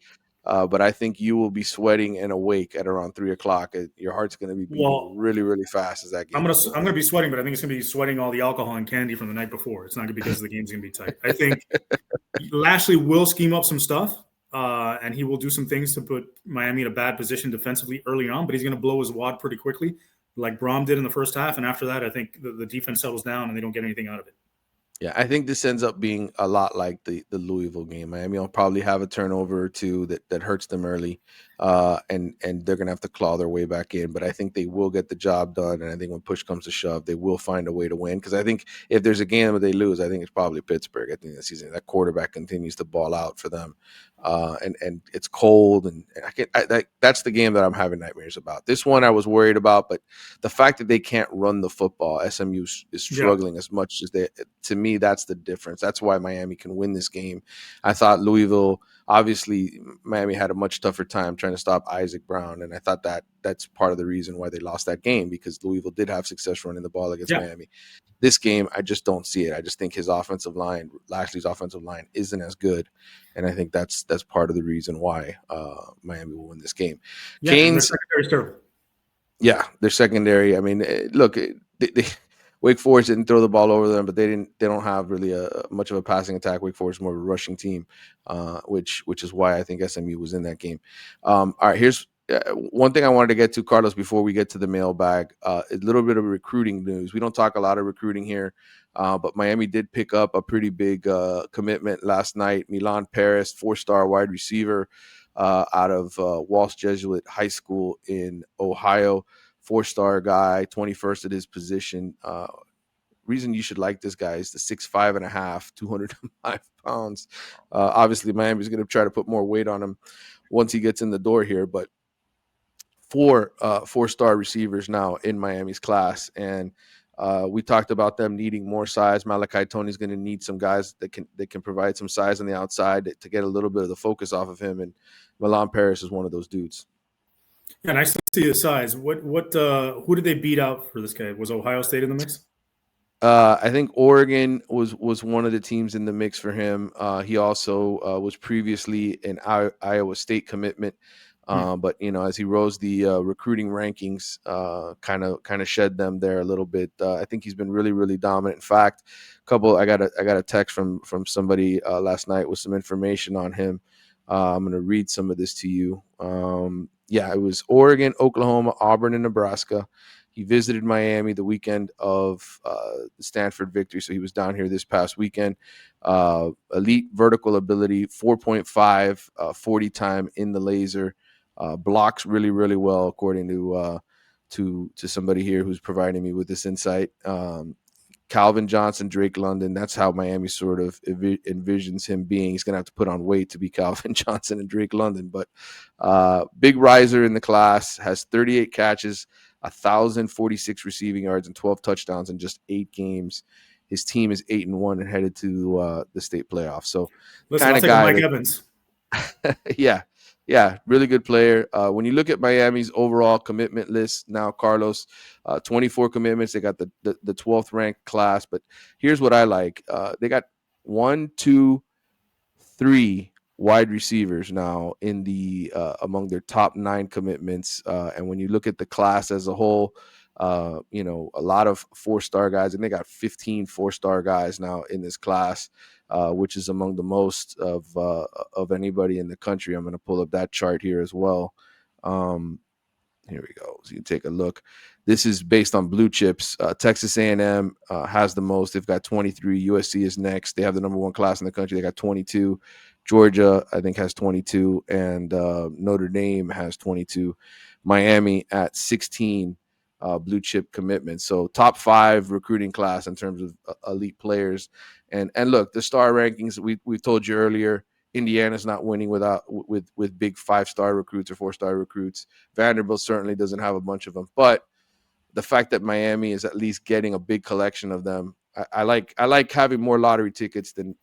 But I think you will be sweating and awake at around 3:00. Your heart's going to be beating really, really fast as that game. I'm going to be sweating, but I think it's going to be sweating all the alcohol and candy from the night before. It's not going to be because the game's going to be tight. I think Lashley will scheme up some stuff. And he will do some things to put Miami in a bad position defensively early on, but he's going to blow his wad pretty quickly, like Brom did in the first half. And after that, I think the defense settles down and they don't get anything out of it. Yeah, I think this ends up being a lot like the Louisville game. Miami will probably have a turnover or two that hurts them early, and they're going to have to claw their way back in. But I think they will get the job done, and I think when push comes to shove, they will find a way to win. Because I think if there's a game that they lose, I think it's probably Pittsburgh at the end of the season. That quarterback continues to ball out for them, and it's cold, and that's the game that I'm having nightmares about. This one I was worried about, but the fact that they can't run the football, SMU is struggling as much as they. To me, that's the difference. That's why Miami can win this game. I thought Louisville, obviously, Miami had a much tougher time trying to stop Isaac Brown, and I thought that's part of the reason why they lost that game, because Louisville did have success running the ball against Miami. This game, I just don't see it. I just think his offensive line, Lashley's offensive line, isn't as good, and I think that's part of the reason why Miami will win this game. Yeah, Canes, their secondary. I mean, look, they Wake Forest didn't throw the ball over them, but they don't have really much of a passing attack. Wake Forest is more of a rushing team, which is why I think SMU was in that game. All right, here's one thing I wanted to get to, Carlos, before we get to the mailbag. A little bit of recruiting news. We don't talk a lot of recruiting here, but Miami did pick up a pretty big commitment last night. Milan Paris, 4-star wide receiver out of Walsh Jesuit High School in Ohio. 4-star guy, 21st at his position, reason you should like this guy is the 6'5.5", 205 pounds. Obviously, Miami's going to try to put more weight on him once he gets in the door here, but four-star receivers now in Miami's class, and we talked about them needing more size. Malachi Tony's going to need some guys that can provide some size on the outside to get a little bit of the focus off of him, and Milan Paris is one of those dudes. Yeah, nice to see the size. Who did they beat out for this guy? Was Ohio State in the mix? I think Oregon was one of the teams in the mix for him. He also was previously an Iowa State commitment, but as he rose the recruiting rankings, kind of shed them there a little bit. I think he's been really really dominant. In fact, I got a text from somebody last night with some information on him. I'm going to read some of this to you. Yeah, it was Oregon, Oklahoma, Auburn, and Nebraska. He visited Miami the weekend of the Stanford victory, so he was down here this past weekend. Elite vertical ability, 4.5 40 time in the laser. Blocks really, really well, according to somebody here who's providing me with this insight. Calvin Johnson, Drake London. That's how Miami sort of envisions him being. He's going to have to put on weight to be Calvin Johnson and Drake London, but big riser in the class, has 38 catches, 1,046 receiving yards, and 12 touchdowns in just 8 games. His team is 8-1 and headed to the state playoffs. So, Listen, kind I'll of take a guy Mike that, Evans. yeah, really good player. When you look at Miami's overall commitment list now, Carlos, 24 commitments. They got the 12th ranked class. But here's what I like: they got 1, 2, 3 wide receivers now in the among their top 9 commitments. And when you look at the class as a whole, a lot of 4-star guys, and they got 15 4-star guys now in this class, which is among the most of anybody in the country. I'm going to pull up that chart here as well. Here we go. So you can take a look. This is based on blue chips. Texas A&M has the most. They've got 23. USC is next. They have the number 1 class in the country. They got 22. Georgia, I think, has 22. And Notre Dame has 22. Miami at 16 blue chip commitments. So top 5 recruiting class in terms of elite players. And look, the star rankings, we've told you earlier, Indiana's not winning with big 5-star recruits or 4-star recruits. Vanderbilt certainly doesn't have a bunch of them, but the fact that Miami is at least getting a big collection of them, I like having more lottery tickets than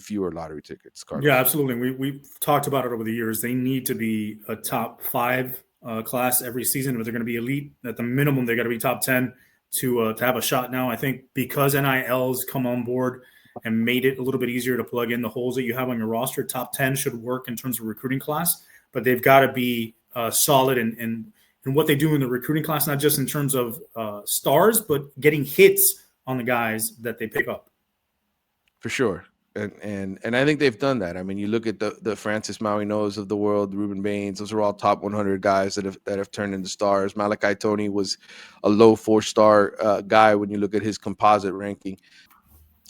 fewer lottery tickets, Carlos. Yeah, absolutely. We've talked about it over the years. They need to be a top 5 class every season, but they're going to be elite. At the minimum, they got to be top 10 to have a shot now. I think because NILs come on board and made it a little bit easier to plug in the holes that you have on your roster, top 10 should work in terms of recruiting class, but they've got to be solid in what they do in the recruiting class, not just in terms of stars, but getting hits on the guys that they pick up. For sure. And I think they've done that. I mean, you look at the Francis Mauinos of the world, Ruben Baines; those are all top 100 guys that have turned into stars. Malachi Tony was a low 4-star guy when you look at his composite ranking.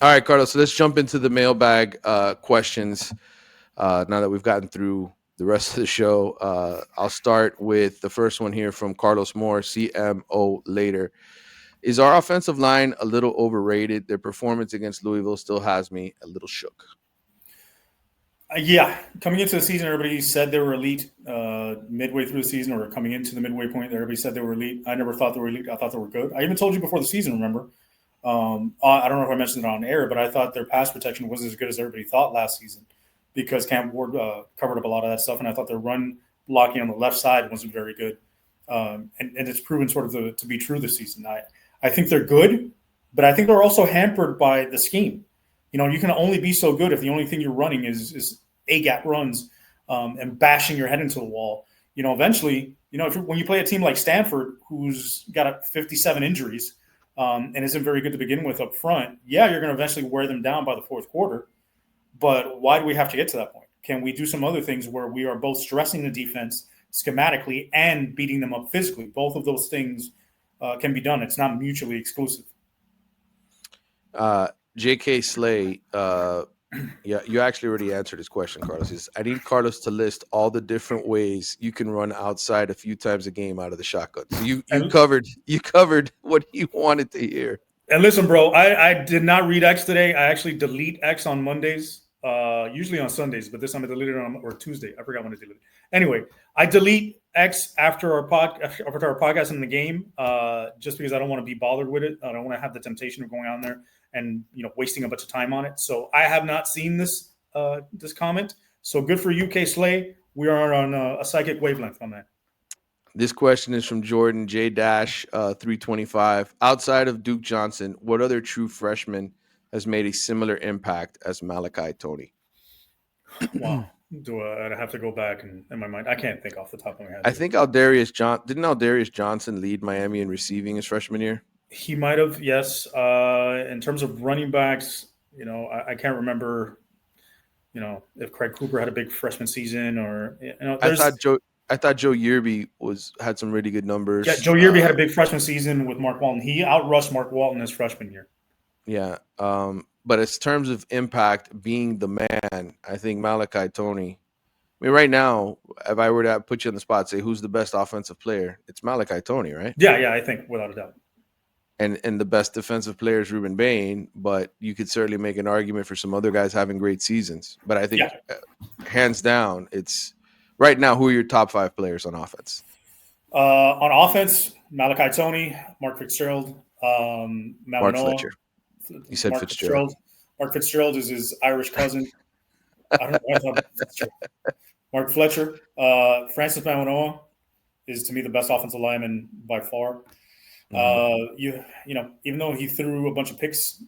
All right, Carlos. So let's jump into the mailbag questions. Now that we've gotten through the rest of the show, I'll start with the first one here from Carlos Moore, CMO later. Is our offensive line a little overrated? Their performance against Louisville still has me a little shook. Yeah, coming into the season, everybody said they were elite. Midway through the season, or coming into the midway point, everybody said they were elite. I never thought they were elite. I thought they were good. I even told you before the season, remember? I don't know if I mentioned it on air, but I thought their pass protection wasn't as good as everybody thought last season because Cam Ward covered up a lot of that stuff, and I thought their run blocking on the left side wasn't very good. And it's proven sort of to be true this season. I think they're good, but I think they're also hampered by the scheme. You can only be so good if the only thing you're running is A-gap runs and bashing your head into the wall. Eventually, when you play a team like Stanford, who's got 57 injuries and isn't very good to begin with up front, yeah, you're going to eventually wear them down by the fourth quarter. But why do we have to get to that point? Can we do some other things where we are both stressing the defense schematically and beating them up physically? Both of those things can be done. It's not mutually exclusive. J.K. Slay, yeah, you actually already answered his question, Carlos. I need Carlos to list all the different ways you can run outside a few times a game out of the shotgun. So you covered what he wanted to hear. And listen, bro, I did not read X today. I actually delete X on Mondays, usually on Sundays, but this time I deleted it on or Tuesday. I forgot when I deleted it. Anyway, I delete X after our podcast in the game, just because I don't want to be bothered with it. I don't want to have the temptation of going on there and wasting a bunch of time on it. So I have not seen this comment. So good for UK Slay. We are on a psychic wavelength on that. This question is from Jordan J 325. Outside of Duke Johnson, what other true freshman has made a similar impact as Malachi Tony? Wow. Do I have to go back in my mind? I can't think off the top of my head. I think Aldarius Johnson lead Miami in receiving his freshman year? He might have, yes. In terms of running backs, I can't remember, if Craig Cooper had a big freshman season or I thought Joe Yearby had some really good numbers. Yeah, Joe Yearby had a big freshman season with Mark Walton. He outrushed Mark Walton his freshman year. Yeah. But in terms of impact, being the man, I think Malachi Tony. I mean, right now, if I were to put you on the spot, say who's the best offensive player, it's Malachi Tony, right? Yeah, I think without a doubt. And the best defensive player is Ruben Bain, but you could certainly make an argument for some other guys having great seasons. But I think, hands down, it's right now, who are your top 5 players on offense? On offense, Malachi Tony, Mark Fitzgerald, Mark Fletcher. You said Mark Fitzgerald. Mark Fitzgerald is his Irish cousin. I don't know. Mark Fletcher. Francis Manoa is, to me, the best offensive lineman by far. Even though he threw a bunch of picks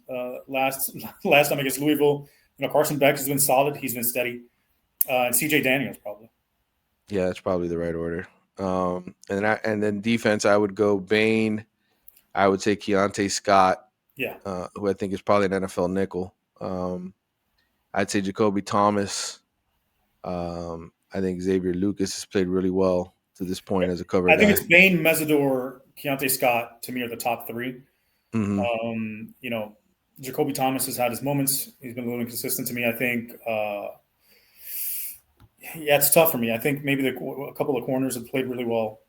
last time against Louisville, Carson Beck has been solid. He's been steady. And CJ Daniels probably. Yeah, that's probably the right order. And then defense, I would go Bain. I would say Keontae Scott. Yeah. Who I think is probably an NFL nickel. I'd say Jacoby Thomas. I think Xavier Lucas has played really well to this point as a cover guy. I think it's Bain, Mesidor, Keontae Scott, to me, are the top 3. Mm-hmm. Jacoby Thomas has had his moments. He's been a little inconsistent to me, I think. It's tough for me. I think maybe a couple of corners have played really well.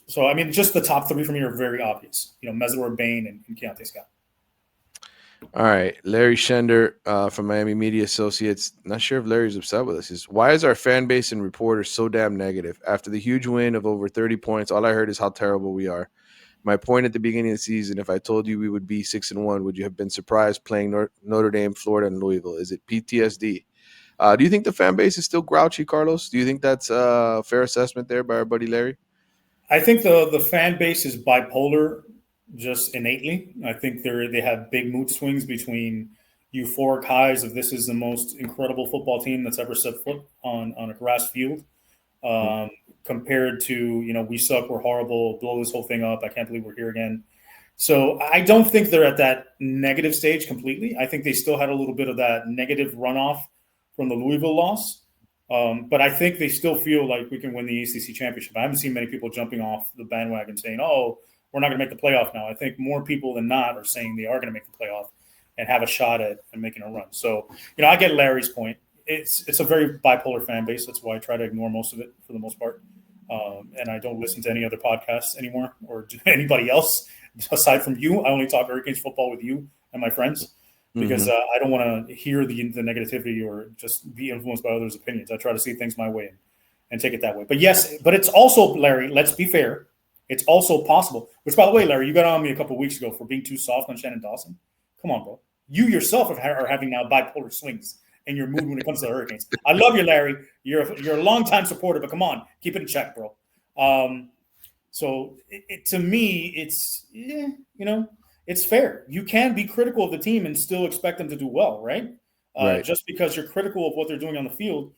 So, I mean, just the top 3 for me are very obvious. Mesidor, Bain, and Keontae Scott. All right. Larry Schender from Miami Media Associates. Not sure if Larry's upset with us. Why is our fan base and reporters so damn negative? After the huge win of over 30 points, all I heard is how terrible we are. My point at the beginning of the season, if I told you we would be 6-1, would you have been surprised playing Notre Dame, Florida, and Louisville? Is it PTSD? Do you think the fan base is still grouchy, Carlos? Do you think that's a fair assessment there by our buddy Larry? I think the fan base is bipolar just innately. I think they have big mood swings between euphoric highs of this is the most incredible football team that's ever set foot on a grass field, compared to, we suck, we're horrible, blow this whole thing up, I can't believe we're here again. So I don't think they're at that negative stage completely. I think they still had a little bit of that negative runoff from the Louisville loss. But I think they still feel like we can win the ACC championship. I haven't seen many people jumping off the bandwagon saying, oh, we're not going to make the playoff now. I think more people than not are saying they are going to make the playoff and have a shot at making a run. So, I get Larry's point. It's a very bipolar fan base. That's why I try to ignore most of it for the most part. And I don't listen to any other podcasts anymore or anybody else aside from you. I only talk Hurricanes football with you and my friends because I don't want to hear the negativity or just be influenced by others' opinions. I try to see things my way and take it that way. But yes, but it's also, Larry, let's be fair. It's also possible, which, by the way, Larry, you got on me a couple of weeks ago for being too soft on Shannon Dawson. Come on, bro. You yourself are having now bipolar swings in your mood when it comes to the Hurricanes. I love you, Larry. You're a longtime supporter, but come on, keep it in check, bro. So to me, it's it's fair. You can be critical of the team and still expect them to do well, right? Right. Just because you're critical of what they're doing on the field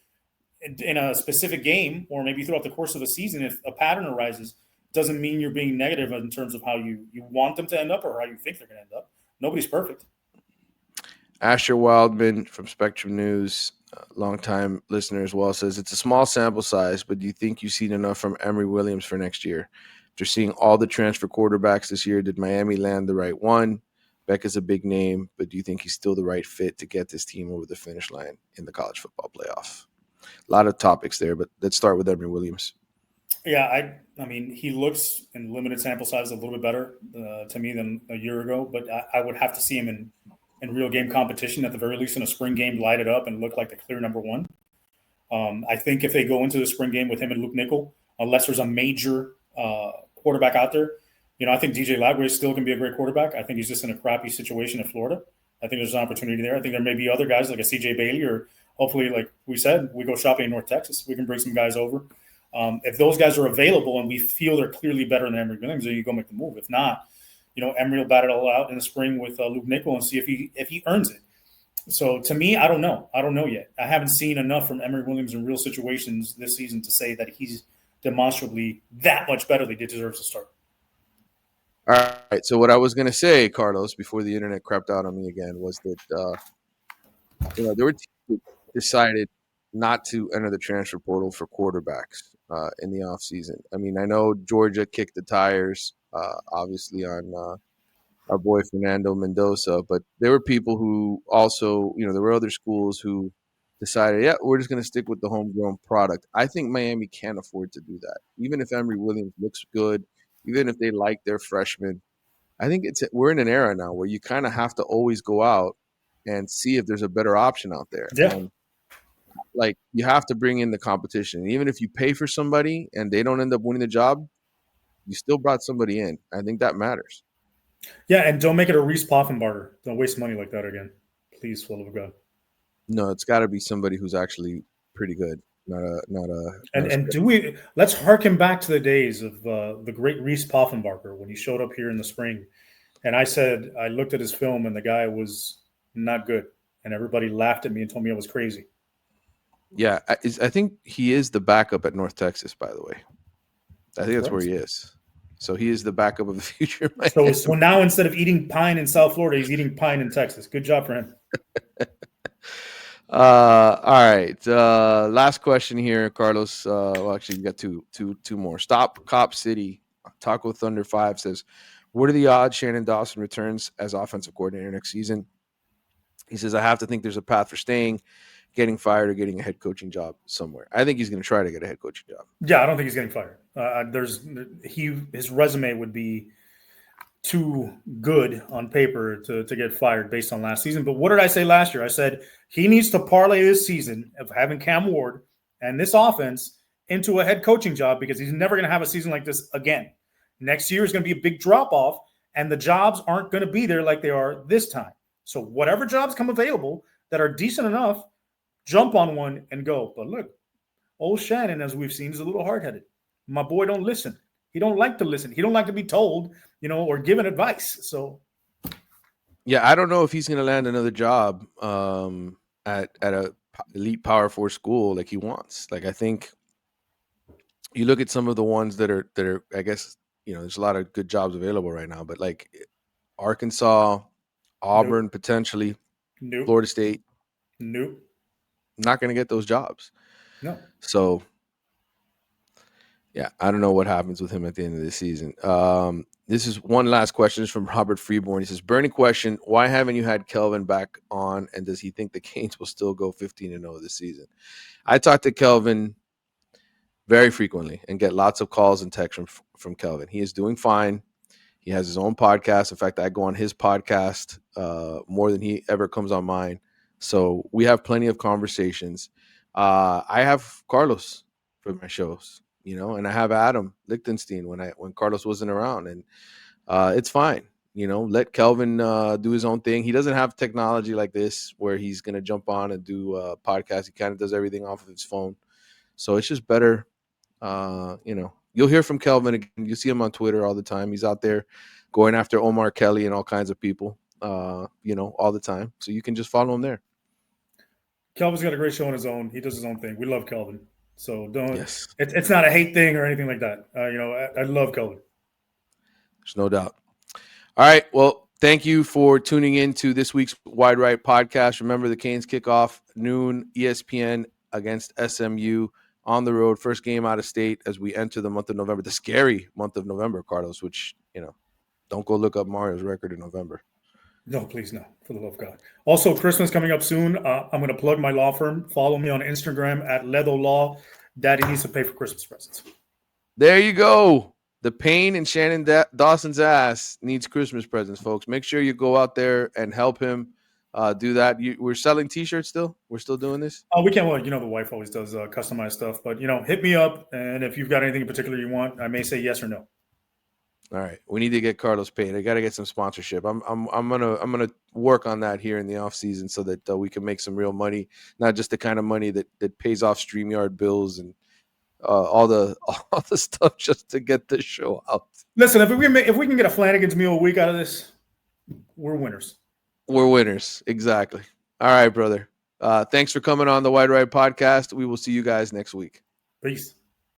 in a specific game or maybe throughout the course of the season, if a pattern arises, doesn't mean you're being negative in terms of how you want them to end up or how you think they're going to end up. Nobody's perfect. Asher Wildman from Spectrum News, longtime listener as well, says it's a small sample size, but do you think you've seen enough from Emory Williams for next year? After seeing all the transfer quarterbacks this year, did Miami land the right one? Beck is a big name, but do you think he's still the right fit to get this team over the finish line in the college football playoff? A lot of topics there, but let's start with Emory Williams. Yeah, I mean, he looks in limited sample size a little bit better to me than a year ago, but I would have to see him in real game competition at the very least in a spring game, light it up and look like the clear number one. I think if they go into the spring game with him and Luke Nickel, unless there's a major quarterback out there, I think DJ Lagway still can be a great quarterback. I think he's just in a crappy situation in Florida. I think there's an opportunity there. I think there may be other guys like a CJ Bailey, or hopefully, like we said, we go shopping in North Texas. We can bring some guys over. If those guys are available and we feel they're clearly better than Emory Williams, then you go make the move. If not, Emory will bat it all out in the spring with Luke Nickel and see if he earns it. So to me, I don't know. I don't know yet. I haven't seen enough from Emory Williams in real situations this season to say that he's demonstrably that much better that he deserves to start. All right. So what I was going to say, Carlos, before the internet crapped out on me again, was that there were teams that decided not to enter the transfer portal for quarterbacks in the offseason. I mean, I know Georgia kicked the tires, obviously, on our boy Fernando Mendoza, but there were people who also, there were other schools who decided, yeah, we're just going to stick with the homegrown product. I think Miami can't afford to do that. Even if Emory Williams looks good, even if they like their freshmen, I think we're in an era now where you kind of have to always go out and see if there's a better option out there. Yeah. And like you have to bring in the competition. And even if you pay for somebody and they don't end up winning the job, you still brought somebody in. I think that matters. Yeah, and don't make it a Reese Poffenbarger. Don't waste money like that again. Please, for the love of God. No, it's got to be somebody who's actually pretty good. Let's harken back to the days of the great Reese Poffenbarger when he showed up here in the spring. And I looked at his film and the guy was not good. And everybody laughed at me and told me I was crazy. Yeah, I think he is the backup at North Texas, by the way. I think that's where he is. So he is the backup of the future. So now instead of eating pine in South Florida, he's eating pine in Texas. Good job for him. All right. Last question here, Carlos. Well, actually, you got two more. Stop Cop City. Taco Thunder 5 says, what are the odds Shannon Dawson returns as offensive coordinator next season? He says, I have to think there's a path for staying, getting fired, or getting a head coaching job somewhere. I think he's going to try to get a head coaching job. Yeah, I don't think he's getting fired. His resume would be too good on paper to get fired based on last season. But what did I say last year? I said he needs to parlay this season of having Cam Ward and this offense into a head coaching job because he's never going to have a season like this again. Next year is going to be a big drop-off, and the jobs aren't going to be there like they are this time. So whatever jobs come available that are decent enough, jump on one and go. But look, old Shannon, as we've seen, is a little hard-headed. My boy don't listen. He don't like to listen. He don't like to be told, or given advice. So, yeah, I don't know if he's going to land another job at a elite Power 4 school like he wants. Like I think you look at some of the ones that are, I guess, there's a lot of good jobs available right now, but like Arkansas, Auburn, potentially, Florida State, not going to get those jobs. No. So, yeah, I don't know what happens with him at the end of the season. This is one last question. It's from Robert Freeborn. He says, burning question, why haven't you had Kelvin back on, and does he think the Canes will still go 15-0 this season? I talk to Kelvin very frequently and get lots of calls and texts from Kelvin. He is doing fine. He has his own podcast. In fact, I go on his podcast more than he ever comes on mine. So we have plenty of conversations. I have Carlos for my shows, and I have Adam Lichtenstein when Carlos wasn't around, and it's fine. Let Kelvin do his own thing. He doesn't have technology like this where he's going to jump on and do a podcast. He kind of does everything off of his phone. So it's just better. You'll hear from Kelvin again. You see him on Twitter all the time. He's out there going after Omar Kelly and all kinds of people, all the time. So you can just follow him there. Kelvin's got a great show on his own. He does his own thing. We love Kelvin. So it's not a hate thing or anything like that. I love Kelvin. There's no doubt. All right. Well, thank you for tuning in to this week's Wide Right podcast. Remember, the Canes kick off noon ESPN against SMU on the road. First game out of state as we enter the month of November, the scary month of November, Carlos, which, don't go look up Mario's record in November. No, please, no, for the love of God. Also, Christmas coming up soon. I'm going to plug my law firm. Follow me on Instagram at Ledo Law. Daddy needs to pay for Christmas presents. There you go. The pain in Shannon Dawson's ass needs Christmas presents, folks. Make sure you go out there and help him do that. We're selling T-shirts still. We're still doing this. Oh, we can't. Well, the wife always does customized stuff, but hit me up, and if you've got anything in particular you want, I may say yes or no. All right, we need to get Carlos paid. I got to get some sponsorship. I'm gonna work on that here in the off season so that we can make some real money, not just the kind of money that pays off StreamYard bills and all the all the stuff just to get this show out. Listen, if we can get a Flanagan's meal a week out of this, we're winners. We're winners, exactly. All right, brother. Thanks for coming on the Wide Right Podcast. We will see you guys next week. Peace.